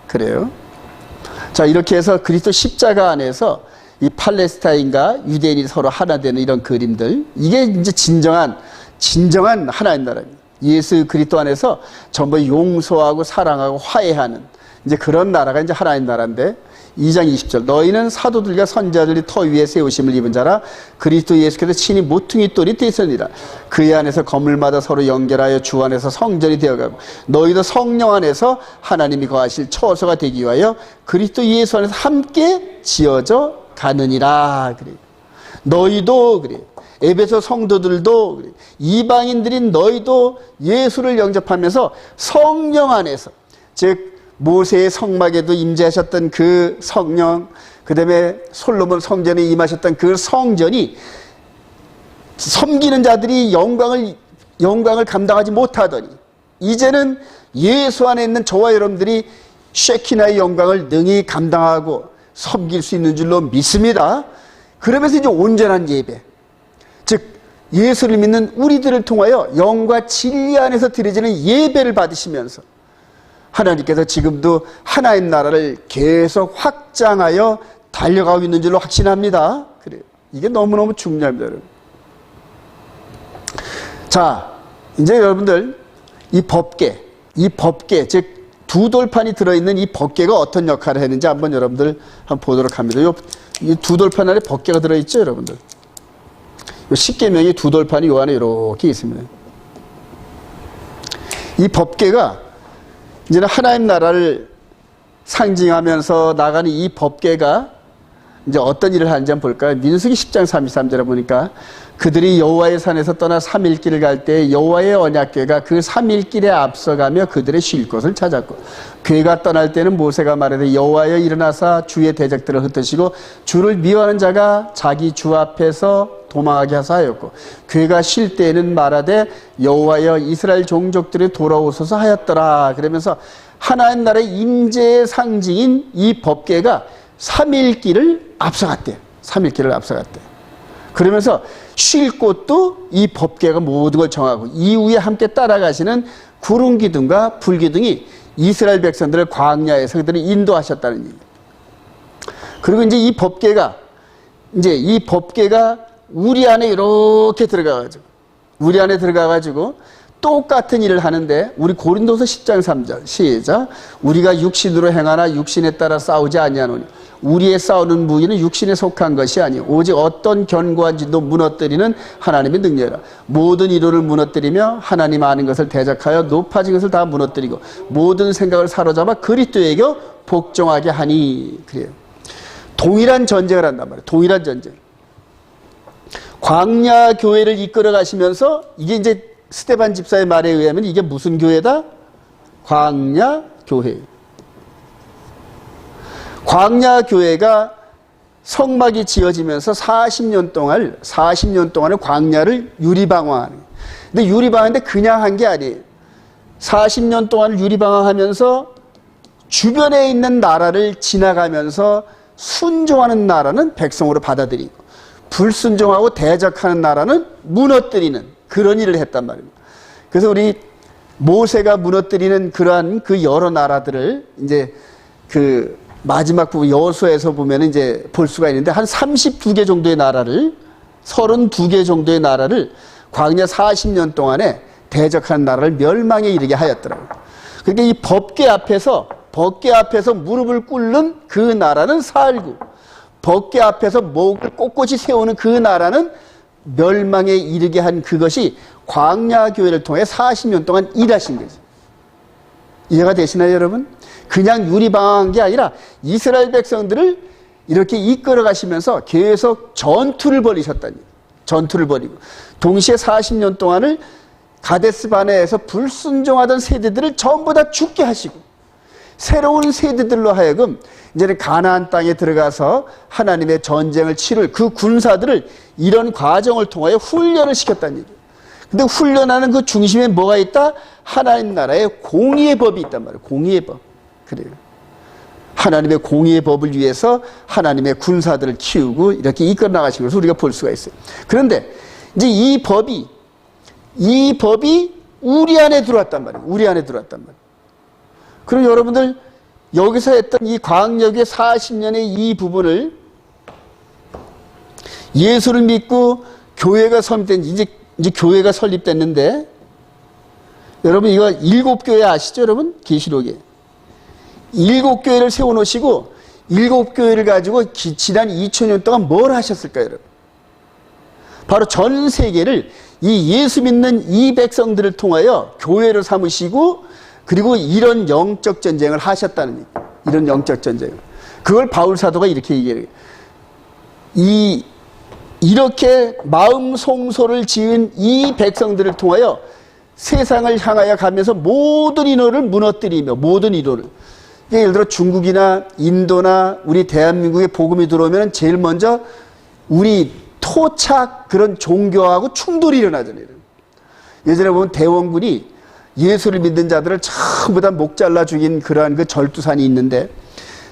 그래요. 자, 이렇게 해서 그리스도 십자가 안에서 이 팔레스타인과 유대인이 서로 하나 되는 이런 그림들, 이게 이제 진정한 하나님 나라입니다. 예수 그리스도 안에서 전부 용서하고 사랑하고 화해하는 이제 그런 나라가 이제 하나님 나라인데, 2장 20절 너희는 사도들과 선지자들이 터 위에 세우심을 입은 자라. 그리스도 예수께서 친히 모퉁이 돌이 되셨느니라. 그의 안에서 건물마다 서로 연결하여 주 안에서 성전이 되어가고 너희도 성령 안에서 하나님이 거하실 처소가 되기 위하여 그리스도 예수 안에서 함께 지어져 가느니라. 그래. 너희도 그래. 에베소 성도들도 그래. 이방인들인 너희도 예수를 영접하면서 성령 안에서, 즉 모세의 성막에도 임재하셨던 그 성령, 그 다음에 솔로몬 성전에 임하셨던 그 성전이 섬기는 자들이 영광을 감당하지 못하더니 이제는 예수 안에 있는 저와 여러분들이 쉐키나의 영광을 능히 감당하고 섬길 수 있는 줄로 믿습니다. 그러면서 이제 온전한 예배, 즉 예수를 믿는 우리들을 통하여 영과 진리 안에서 드려지는 예배를 받으시면서 하나님께서 지금도 하나님 나라를 계속 확장하여 달려가고 있는 줄로 확신합니다. 그래요. 이게 너무너무 중요합니다, 여러분. 자, 이제 여러분들 이 법궤, 즉 두 돌판이 들어있는 이 법궤가 어떤 역할을 했는지 한번 여러분들 한번 보도록 합니다. 이 두 돌판 안에 법궤가 들어있죠, 여러분들. 이 십계명이 두 돌판이 요 안에 이렇게 있습니다. 이 법궤가 이제는 하나님 나라를 상징하면서 나가는 이 법궤가 이제 어떤 일을 하는지 한번 볼까요? 민수기 10장 33절에 보니까 그들이 여호와의 산에서 떠나 3일길을 갈 때 여호와의 언약궤가 그 3일길에 앞서가며 그들의 쉴 곳을 찾았고, 궤가 떠날 때는 모세가 말하되 여호와여 일어나사 주의 대적들을 흩으시고 주를 미워하는 자가 자기 주 앞에서 도망하게 하사 하였고, 궤가 쉴 때에는 말하되 여호와여 이스라엘 종족들이 돌아오소서 하였더라. 그러면서 하나님 나라의 임재의 상징인 이 법궤가 3일길을 앞서갔대요. 3일길을 앞서갔대요. 그러면서 쉴 곳도 이 법궤가 모든 걸 정하고, 이후에 함께 따라가시는 구름 기둥과 불 기둥이 이스라엘 백성들을 광야에서 그들을 인도하셨다는 얘기예요. 그리고 이제 이 법궤가 우리 안에 이렇게 들어가가지고 똑같은 일을 하는데, 우리 고린도서 10장 3절 시작. 우리가 육신으로 행하나 육신에 따라 싸우지 아니하노니 우리의 싸우는 무기는 육신에 속한 것이 아니요 오직 어떤 견고한 진도 무너뜨리는 하나님의 능력이라. 모든 이론을 무너뜨리며 하나님 아는 것을 대적하여 높아진 것을 다 무너뜨리고 모든 생각을 사로잡아 그리스도에게 복종하게 하니. 그래요. 동일한 전쟁을 한단 말이에요. 동일한 전쟁. 광야 교회를 이끌어 가시면서, 이게 이제 스데반 집사의 말에 의하면 이게 무슨 교회다? 광야 교회. 광야 교회가 성막이 지어지면서 40년 동안을 광야를 유리방황하는. 근데 유리방황인데 그냥 한 게 아니에요. 40년 동안을 유리방황하면서 주변에 있는 나라를 지나가면서 순종하는 나라는 백성으로 받아들이고, 불순종하고 대적하는 나라는 무너뜨리는 그런 일을 했단 말입니다. 그래서 우리 모세가 무너뜨리는 그러한 그 여러 나라들을 이제 그 마지막 부분 여호수아에서 보면 이제 볼 수가 있는데, 한 32개 정도의 나라를, 32개 정도의 나라를 광야 40년 동안에 대적하는 나라를 멸망에 이르게 하였더라고요. 그러니까 이 법궤 앞에서 무릎을 꿇는 그 나라는 살고, 법궤 앞에서 목을 꼿꼿이 세우는 그 나라는 멸망에 이르게 한 그것이 광야 교회를 통해 40년 동안 일하신 거죠. 이해가 되시나요, 여러분? 그냥 유리방황한 게 아니라 이스라엘 백성들을 이렇게 이끌어 가시면서 계속 전투를 벌이셨다니. 전투를 벌이고, 동시에 40년 동안을 가데스 바네에서 불순종하던 세대들을 전부 다 죽게 하시고, 새로운 세대들로 하여금 이제는 가나안 땅에 들어가서 하나님의 전쟁을 치를 그 군사들을 이런 과정을 통하여 훈련을 시켰다는 얘기예요. 근데 훈련하는 그 중심에 뭐가 있다? 하나님 나라의 공의의 법이 있단 말이에요. 공의의 법. 그래요. 하나님의 공의의 법을 위해서 하나님의 군사들을 키우고 이렇게 이끌어 나가신 것을 우리가 볼 수가 있어요. 그런데 이제 이 법이 우리 안에 들어왔단 말이에요. 우리 안에 들어왔단 말이에요. 그럼 여러분들 여기서 했던 이 광야의 40년의 이 부분을 예수를 믿고 교회가 설립된, 이제 교회가 설립됐는데, 여러분 이거 7교회 아시죠, 여러분? 계시록에 7교회를 세워놓으시고 7교회를 가지고 지난 2000년 동안 뭘 하셨을까요, 여러분? 바로 전 세계를 이 예수 믿는 이 백성들을 통하여 교회를 삼으시고, 그리고 이런 영적 전쟁을 하셨다는 얘기예요. 이런 영적 전쟁을. 그걸 바울 사도가 이렇게 얘기해요. 이렇게 마음 송소를 지은 이 백성들을 통하여 세상을 향하여 가면서 모든 인호를 무너뜨리며, 모든 인호를. 예를 들어 중국이나 인도나 우리 대한민국에 복음이 들어오면 제일 먼저 우리 토착 그런 종교하고 충돌이 일어나잖아요. 예전에 보면 대원군이 예수를 믿는 자들을 전부 다 목 잘라 죽인 그러한 그 절두산이 있는데,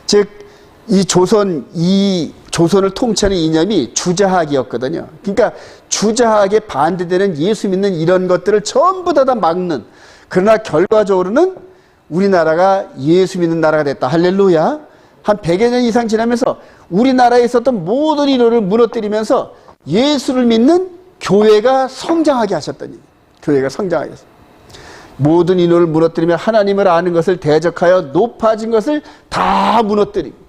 즉 이 조선을 통치하는 이념이 주자학이었거든요. 그러니까 주자학에 반대되는 예수 믿는 이런 것들을 전부 다 막는, 그러나 결과적으로는 우리나라가 예수 믿는 나라가 됐다. 할렐루야. 한 100여 년 이상 지나면서 우리나라에 있었던 모든 이론을 무너뜨리면서 예수를 믿는 교회가 성장하게 하셨다니. 교회가 성장하게 하셨다. 모든 인원을 무너뜨리며 하나님을 아는 것을 대적하여 높아진 것을 다 무너뜨리고.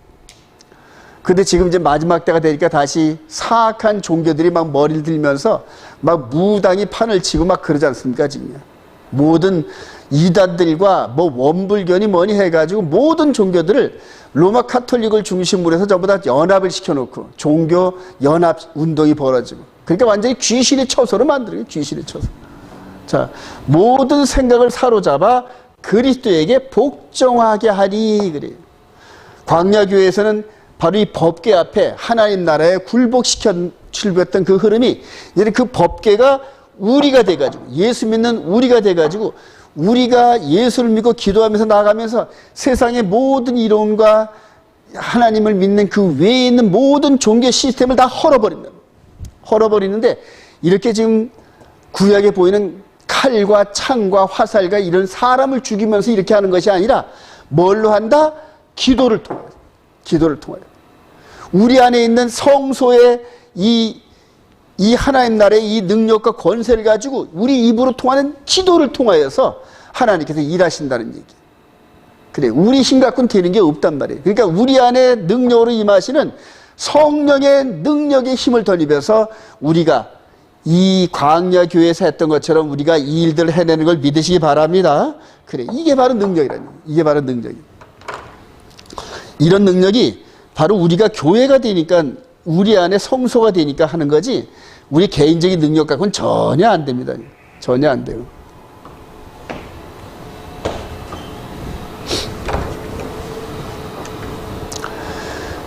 근데 지금 이제 마지막 때가 되니까 다시 사악한 종교들이 막 머리를 들면서 막 무당이 판을 치고 막 그러지 않습니까, 지금? 모든 이단들과 뭐 원불견이 뭐니 해가지고 모든 종교들을 로마 카톨릭을 중심으로 해서 전부 다 연합을 시켜놓고 종교 연합 운동이 벌어지고, 그러니까 완전히 귀신의 처소로 만들어요. 귀신의 처소. 자, 모든 생각을 사로잡아 그리스도에게 복종하게 하리 그래요. 광야교회에서는 바로 이 법궤 앞에 하나님 나라에 굴복시켜 출범했던 그 흐름이 이제 그 법궤가 우리가 돼가지고, 예수 믿는 우리가 돼가지고, 우리가 예수를 믿고 기도하면서 나가면서 세상의 모든 이론과 하나님을 믿는 그 외에 있는 모든 종교 시스템을 다 헐어버린다. 헐어버리는데, 이렇게 지금 구약에 보이는 칼과 창과 화살과 이런 사람을 죽이면서 이렇게 하는 것이 아니라 뭘로 한다? 기도를 통하여. 기도를 통하여. 우리 안에 있는 성소의 이 하나님 나라의 이 능력과 권세를 가지고 우리 입으로 통하는 기도를 통하여서 하나님께서 일하신다는 얘기. 그래, 우리 힘 갖고는 되는 게 없단 말이에요. 그러니까 우리 안에 능력으로 임하시는 성령의 능력의 힘을 덧입어서 우리가 이 광야 교회에서 했던 것처럼 우리가 이 일들을 해내는 걸 믿으시기 바랍니다. 그래, 이게 바로 능력이라는 거예요. 이게 바로 능력이에요. 이런 능력이 바로 우리가 교회가 되니까, 우리 안에 성소가 되니까 하는 거지, 우리 개인적인 능력 갖고는 전혀 안 됩니다. 전혀 안 돼요.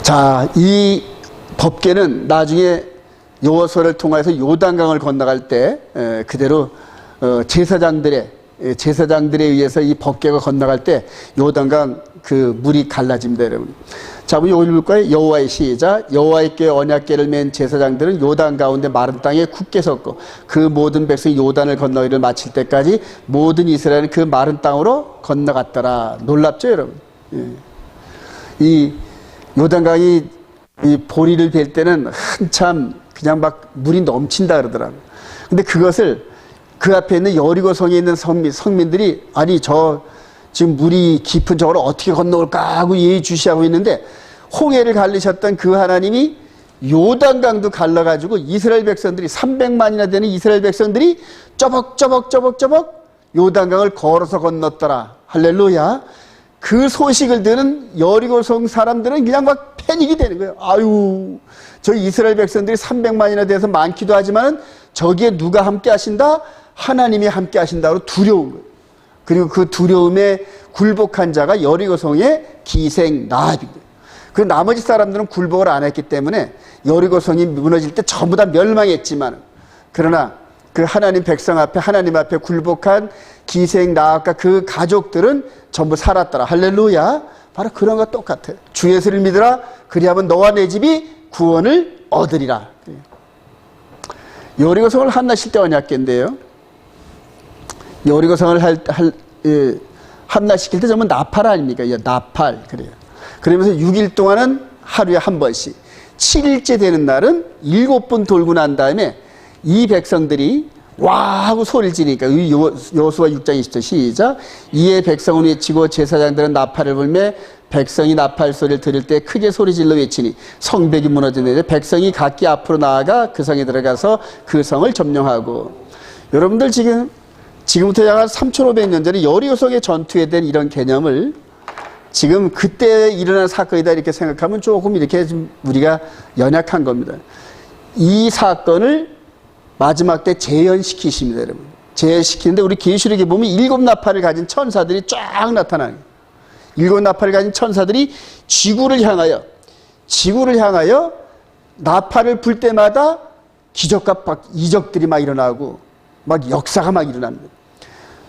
자, 이 법궤는 나중에 여호수아를 통해서 요단강을 건너갈 때 그대로 제사장들에 의해서 이 법궤가 건너갈 때 요단강 그 물이 갈라집니다, 여러분. 자, 우리 읽을 거예요. 여호와의 시작. 여호와의 언약궤를 맨 제사장들은 요단 가운데 마른 땅에 굳게 섰고 그 모든 백성이 요단을 건너기를 마칠 때까지 모든 이스라엘은 그 마른 땅으로 건너갔더라. 놀랍죠, 여러분? 예. 이 요단강이 이 보리를 벨 때는 한참 그냥 막 물이 넘친다 그러더라고요. 근데 그것을 그 앞에 있는 여리고성에 있는 성민들이 아니 저 지금 물이 깊은 저걸 어떻게 건너올까 하고 예의주시하고 있는데, 홍해를 갈리셨던 그 하나님이 요단강도 갈라가지고 이스라엘 백성들이 300만이나 되는 이스라엘 백성들이 쪼벅쪼벅 요단강을 걸어서 건넜더라. 할렐루야. 그 소식을 듣는 여리고성 사람들은 그냥 막 패닉이 되는 거예요. 아유, 저 이스라엘 백성들이 300만이나 돼서 많기도 하지만 저기에 누가 함께 하신다? 하나님이 함께 하신다고 두려운 거예요. 그리고 그 두려움에 굴복한 자가 여리고성의 기생 라합입니다. 그 나머지 사람들은 굴복을 안 했기 때문에 여리고성이 무너질 때 전부 다 멸망했지만, 그러나 그 하나님 백성 앞에, 하나님 앞에 굴복한 기생 라합과 그 가족들은 전부 살았더라. 할렐루야. 바로 그런 것 똑같아요. 주 예수를 믿으라. 그리하면 너와 내 집이 구원을 얻으리라. 여리고성을 함나실 때 언약궤인데요. 여리고성을 함나시킬 때 전부 나팔 아닙니까? 나팔. 그래요. 그러면서 6일 동안은 하루에 한 번씩, 7일째 되는 날은 7번 돌고 난 다음에 이 백성들이 와 하고 소리를 지르니까, 여호수아 6장 20절 시작. 이에 백성은 외치고 제사장들은 나팔을 불며 백성이 나팔 소리를 들을 때 크게 소리질러 외치니 성벽이 무너지는데 백성이 각기 앞으로 나아가 그 성에 들어가서 그 성을 점령하고. 여러분들 지금부터 약 3,500년 전에 여리고성의 전투에 대한 이런 개념을 지금 그때 일어난 사건이다 이렇게 생각하면 조금 이렇게 좀 우리가 연약한 겁니다. 이 사건을 마지막 때 재현시키십니다, 여러분. 재현시키는데 우리 계시록에 보면 7 나팔을 가진 천사들이 쫙 나타나요. 7 나팔을 가진 천사들이 지구를 향하여 나팔을 불 때마다 기적과 이적들이 막 일어나고 막 역사가 막 일어납니다.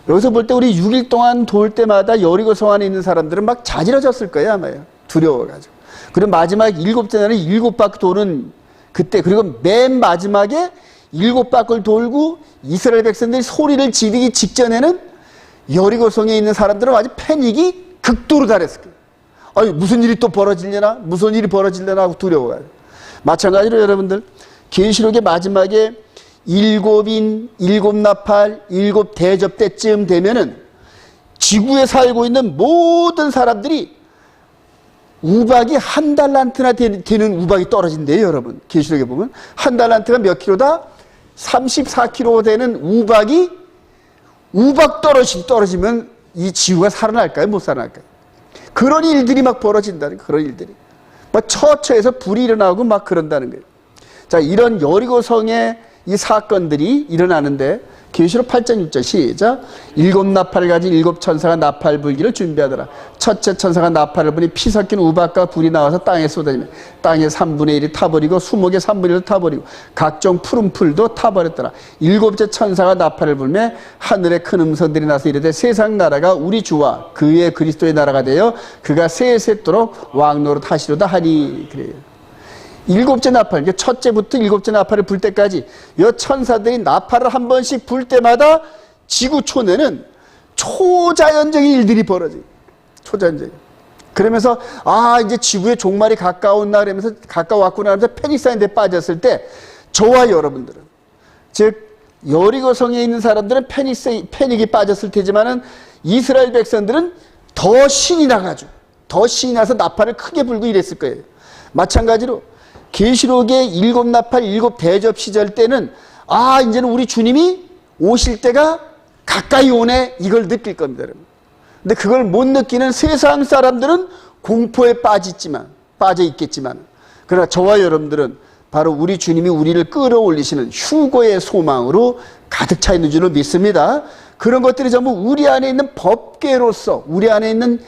여기서 볼 때 우리 6일 동안 돌 때마다 여리고성 안에 있는 사람들은 막 자지러졌을 거예요, 아마요. 두려워가지고. 그리고 마지막 7째 날은 7바퀴 도는 그때, 그리고 맨 마지막에 7바퀴를 돌고 이스라엘 백성들이 소리를 지르기 직전에는 여리고성에 있는 사람들은 아주 패닉이 극도로 달했을 거예요. 아니, 무슨 일이 또 벌어지려나? 무슨 일이 벌어지려나 하고 두려워가지고. 마찬가지로 여러분들, 계시록의 마지막에 7 나팔, 7 대접 때쯤 되면은 지구에 살고 있는 모든 사람들이 우박이 1달란트나 되는 우박이 떨어진대요, 여러분. 계시록에 보면. 1달란트가 몇 킬로다? 34kg 되는 우박이 우박 떨어지면 이 지구가 살아날까요? 못 살아날까요? 그런 일들이 막 벌어진다는 거예요. 그런 일들이. 막 처처에서 불이 일어나고 막 그런다는 거예요. 자, 이런 여리고성의 이 사건들이 일어나는데 계시록 8장 6절 시작. 일곱 나팔을 가진 일곱 천사가 나팔 불기를 준비하더라. 첫째 천사가 나팔을 부니 피 섞인 우박과 불이 나와서 땅에 쏟아지며 땅의 3분의 1이 타버리고 수목의 3분의 1도 타버리고 각종 푸른 풀도 타버렸더라. 일곱째 천사가 나팔을 불며 하늘에 큰 음성들이 나서 이르되 세상 나라가 우리 주와 그의 그리스도의 나라가 되어 그가 세세토록 왕노릇 하시로다 하니. 그래요. 일곱째 나팔, 첫째부터 일곱째 나팔을 불 때까지 이 천사들이 나팔을 한 번씩 불 때마다 지구 촌에는 초자연적인 일들이 벌어져요. 초자연적인. 그러면서 이제 지구의 종말이 가까웠나 그러면서 가까웠구나 하면서 패닉 사인에 빠졌을 때 저와 여러분들은, 즉 여리고성에 있는 사람들은 패닉이 빠졌을 테지만은 이스라엘 백성들은 더 신이 나가지고 더 신이 나서 나팔을 크게 불고 이랬을 거예요. 마찬가지로 계시록의 일곱 나팔 일곱 대접 시절 때는 이제는 우리 주님이 오실 때가 가까이 오네, 이걸 느낄 겁니다, 여러분. 근데 그걸 못 느끼는 세상 사람들은 공포에 빠져 있겠지만, 그러나 저와 여러분들은 바로 우리 주님이 우리를 끌어올리시는 휴거의 소망으로 가득 차 있는 줄을 믿습니다. 그런 것들이 전부 우리 안에 있는 법궤로서 우리 안에 있는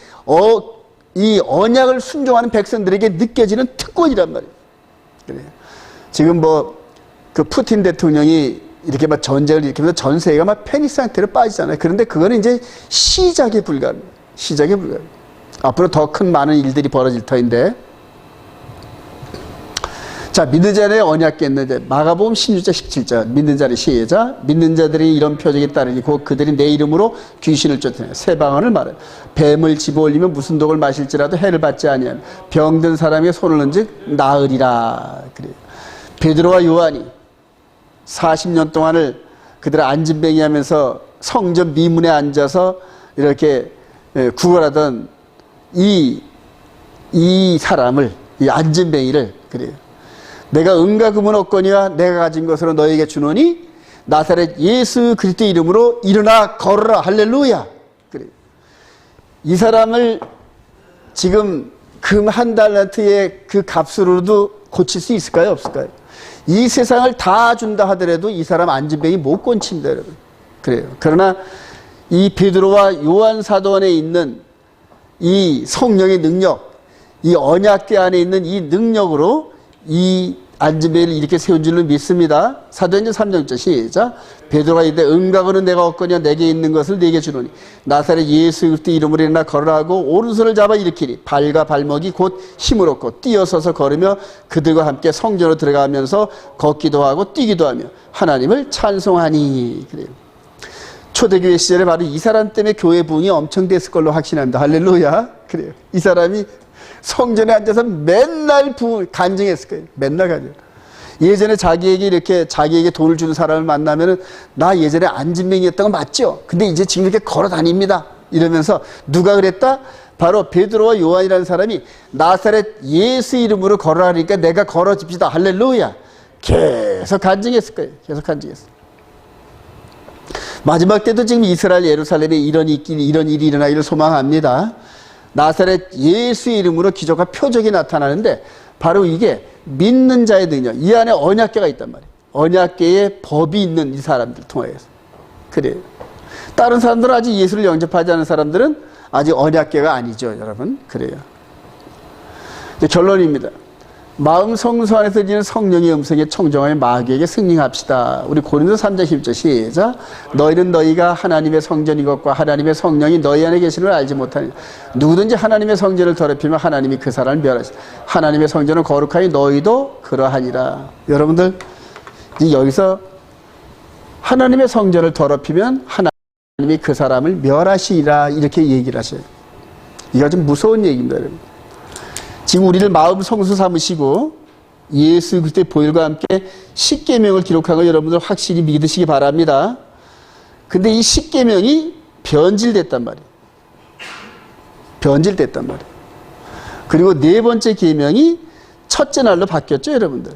이 언약을 순종하는 백성들에게 느껴지는 특권이란 말이에요. 지금 그 푸틴 대통령이 이렇게 막 전쟁을 일으키면서 전 세계가 막 패닉 상태로 빠지잖아요. 그런데 그거는 이제 시작에 불과합니다. 시작에 불과합니다. 앞으로 더 큰 많은 일들이 벌어질 터인데. 자, 믿는 자의 언약궤 있는데 마가복음 16장 17절 믿는 자의 시작. 믿는 자들이 이런 표적에 따르니 곧 그들이 내 이름으로 귀신을 쫓아내 새 방언을 말해 뱀을 집어올리면 무슨 독을 마실지라도 해를 받지 아니하며 병든 사람에게 손을 얹은 나으리라. 그래요. 베드로와 요한이 40년 동안을 그들을 안진뱅이 하면서 성전 미문에 앉아서 이렇게 구걸하던 이 사람을, 이 안진뱅이를, 그래요. 내가 은과 금은 없거니와 내가 가진 것으로 너에게 주노니 나사렛 예수 그리스도 이름으로 일어나 걸어라. 할렐루야. 그래. 이 사람을 지금 금 한 달란트의 그 값으로도 고칠 수 있을까요? 없을까요? 이 세상을 다 준다 하더라도 이 사람 안진뱅이 못 고칩니다, 여러분. 그래요. 그러나 이 베드로와 요한 사도원에 있는 이 성령의 능력, 이 언약궤 안에 있는 이 능력으로 이 안진뱅이를 이렇게 세운 줄로 믿습니다. 사도행전 3장 6절 시작. 베드로가 이르되 은과 금은 내가 없거니와 내게 있는 것을 내게 주노니 나사렛 예수 그리스도 이름으로 일어나 걸으라 하고 오른손을 잡아 일으키니 발과 발목이 곧 힘을 얻고 뛰어서서 걸으며 그들과 함께 성전으로 들어가면서 걷기도 하고 뛰기도 하며 하나님을 찬송하니. 그래요. 초대교회 시절에 바로 이 사람 때문에 교회 부흥이 엄청 됐을 걸로 확신합니다. 할렐루야. 그래요. 이 사람이 성전에 앉아서 맨날 간증했을 거예요. 맨날 간증. 예전에 자기에게 돈을 주는 사람을 만나면은 나 예전에 안진뱅이였던 거 맞죠? 근데 이제 지금 이렇게 걸어 다닙니다. 이러면서 누가 그랬다? 바로 베드로와 요한이라는 사람이 나사렛 예수 이름으로 걸어라 하니까 내가 걸어집시다. 할렐루야. 계속 간증했을 거예요. 계속 간증했어요. 마지막 때도 지금 이스라엘 예루살렘에 이런 일이 일어나기를 소망합니다. 나사렛 예수 이름으로 기적과 표적이 나타나는데 바로 이게 믿는 자의 능력, 이 안에 언약궤가 있단 말이에요. 언약궤에 법이 있는 이 사람들 통해서. 그래요. 다른 사람들은 아직 예수를 영접하지 않은 사람들은 아직 언약궤가 아니죠, 여러분. 그래요. 이제 결론입니다. 마음 성소 안에서 들리는 성령의 음성에 청정하여 마귀에게 승리합시다. 우리 고린도서 3장 10절 시작. 너희는 너희가 하나님의 성전인 것과 하나님의 성령이 너희 안에 계시는 걸 알지 못하니 누구든지 하나님의 성전을 더럽히면 하나님이 그 사람을 멸하시다. 하나님의 성전은 거룩하니 너희도 그러하니라. 여러분들 이제 여기서 하나님의 성전을 더럽히면 하나님이 그 사람을 멸하시리라 이렇게 얘기를 하셔요. 이거 좀 무서운 얘기입니다, 여러분. 지금 우리를 마음 성소 삼으시고 예수 그리스도의 보혈과 함께 십계명을 기록한 걸 여러분들 확실히 믿으시기 바랍니다. 근데 이 십계명이 변질됐단 말이에요. 변질됐단 말이에요. 그리고 네 번째 계명이 첫째 날로 바뀌었죠, 여러분들.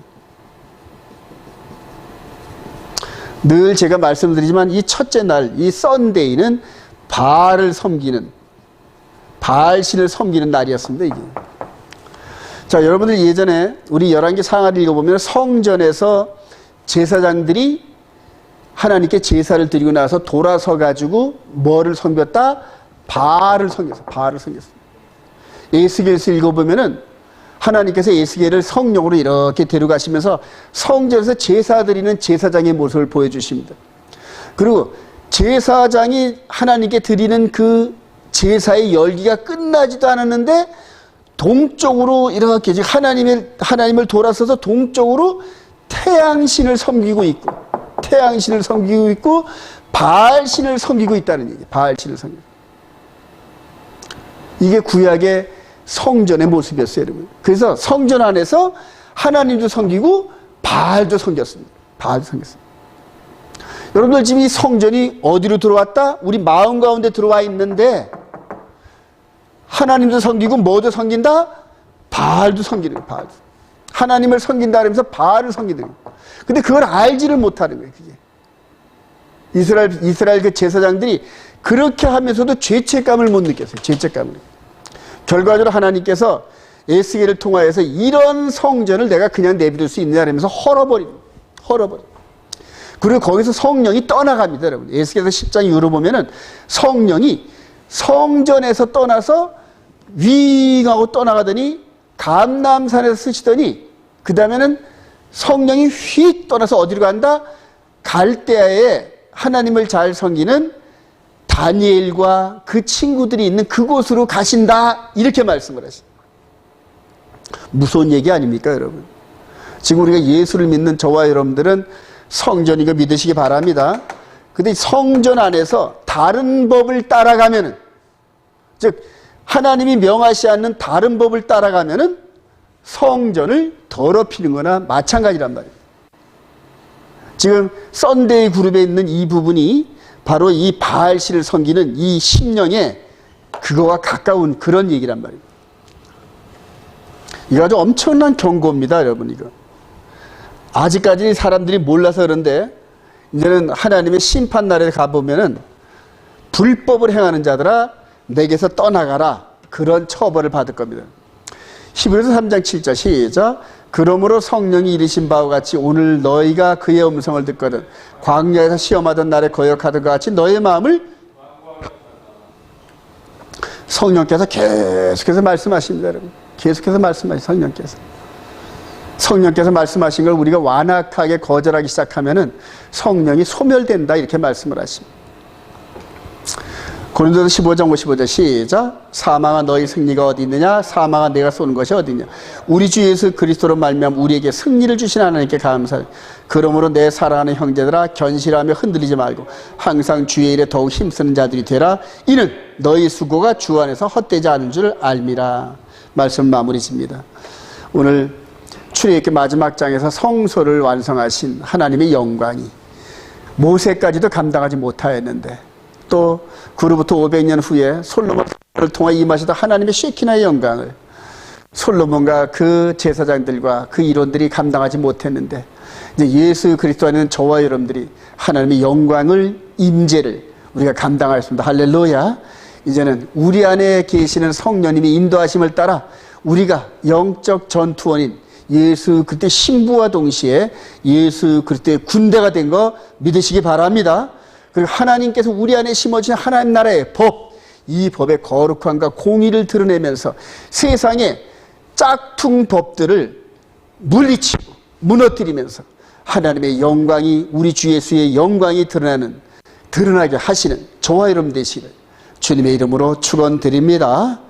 늘 제가 말씀드리지만 이 첫째 날, 이 썬데이는 바알을 섬기는, 바알신을 섬기는 날이었습니다, 이게. 자, 여러분들 예전에 우리 열왕기 상하를 읽어보면 성전에서 제사장들이 하나님께 제사를 드리고 나서 돌아서 가지고 뭐를 섬겼다? 바알을 섬겼어. 바알을 섬겼어. 에스겔서 읽어보면은 하나님께서 에스겔을 성령으로 이렇게 데려가시면서 성전에서 제사 드리는 제사장의 모습을 보여주십니다. 그리고 제사장이 하나님께 드리는 그 제사의 열기가 끝나지도 않았는데 동쪽으로 이렇게 하나님을 돌아서서 동쪽으로 태양신을 섬기고 있고 바알신을 섬기고 있다는 얘기예요. 바알신을 섬기고. 이게 구약의 성전의 모습이었어요, 여러분. 그래서 성전 안에서 하나님도 섬기고 바알도 섬겼습니다. 바알도 섬겼습니다. 여러분들 지금 이 성전이 어디로 들어왔다? 우리 마음 가운데 들어와 있는데 하나님도 섬기고 뭐도 섬긴다? 바알도 섬기는 거예요. 바알도. 하나님을 섬긴다 그러면서 바알을 섬기는 거예요. 근데 그걸 알지를 못하는 거예요. 그게. 이스라엘 그 제사장들이 그렇게 하면서도 죄책감을 못 느꼈어요. 죄책감을. 결과적으로 하나님께서 에스겔을 통하여서 이런 성전을 내가 그냥 내버릴 수 있느냐 하면서 헐어버린. 그리고 거기서 성령이 떠나갑니다, 여러분. 에스겔서 10장 이후로 보면은 성령이 성전에서 떠나서 윙하고 떠나가더니 감람산에서 쓰시더니 그 다음에는 성령이 휙 떠나서 어디로 간다? 갈대아에 하나님을 잘 섬기는 다니엘과 그 친구들이 있는 그곳으로 가신다. 이렇게 말씀을 하십니다. 무서운 얘기 아닙니까, 여러분? 지금 우리가 예수를 믿는 저와 여러분들은 성전인 거 믿으시기 바랍니다. 근데 성전 안에서 다른 법을 따라가면은, 즉 하나님이 명하시 않는 다른 법을 따라가면은 성전을 더럽히는 거나 마찬가지란 말이에요. 지금 썬데이 그룹에 있는 이 부분이 바로 이 바알신을 섬기는 이 심령에 그거와 가까운 그런 얘기란 말이에요. 이거 아주 엄청난 경고입니다, 여러분. 이거 아직까지 사람들이 몰라서 그런데 이제는 하나님의 심판날에 가보면은 불법을 행하는 자들아 내게서 떠나가라, 그런 처벌을 받을 겁니다. 히브리서 3장 7절 시작. 그러므로 성령이 이르신 바와 같이 오늘 너희가 그의 음성을 듣거든 광야에서 시험하던 날에 거역하던 것 같이 너의 마음을 성령께서 계속해서 말씀하십니다, 여러분. 계속해서 말씀하십니다. 성령께서 말씀하신 걸 우리가 완악하게 거절하기 시작하면은 성령이 소멸된다, 이렇게 말씀을 하십니다. 고린도서 15장 55절 시작. 사망아 너희 승리가 어디 있느냐? 사망아 내가 쏘는 것이 어디 있냐? 우리 주 예수 그리스도로 말미암아 우리에게 승리를 주신 하나님께 감사해. 그러므로 내 사랑하는 형제들아 견실하며 흔들리지 말고 항상 주의 일에 더욱 힘쓰는 자들이 되라. 이는 너희 수고가 주 안에서 헛되지 않은 줄 알미라. 말씀 마무리 집니다. 오늘 출애굽기 마지막 장에서 성소를 완성하신 하나님의 영광이 모세까지도 감당하지 못하였는데 또 그로부터 500년 후에 솔로몬을 통해 임하시던 하나님의 쉐키나의 영광을 솔로몬과 그 제사장들과 그 이론들이 감당하지 못했는데 이제 예수 그리스도 안에는 저와 여러분들이 하나님의 영광을, 임재를 우리가 감당할 수 있습니다. 할렐루야. 이제는 우리 안에 계시는 성령님의 인도하심을 따라 우리가 영적 전투원인 예수 그리스도의 신부와 동시에 예수 그리스도의 군대가 된 거 믿으시기 바랍니다. 그리고 하나님께서 우리 안에 심어진 하나님 나라의 법, 이 법의 거룩함과 공의를 드러내면서 세상의 짝퉁 법들을 물리치고 무너뜨리면서 하나님의 영광이, 우리 주 예수의 영광이 드러나게 하시는 저와 여러분 되시기를 주님의 이름으로 축원드립니다.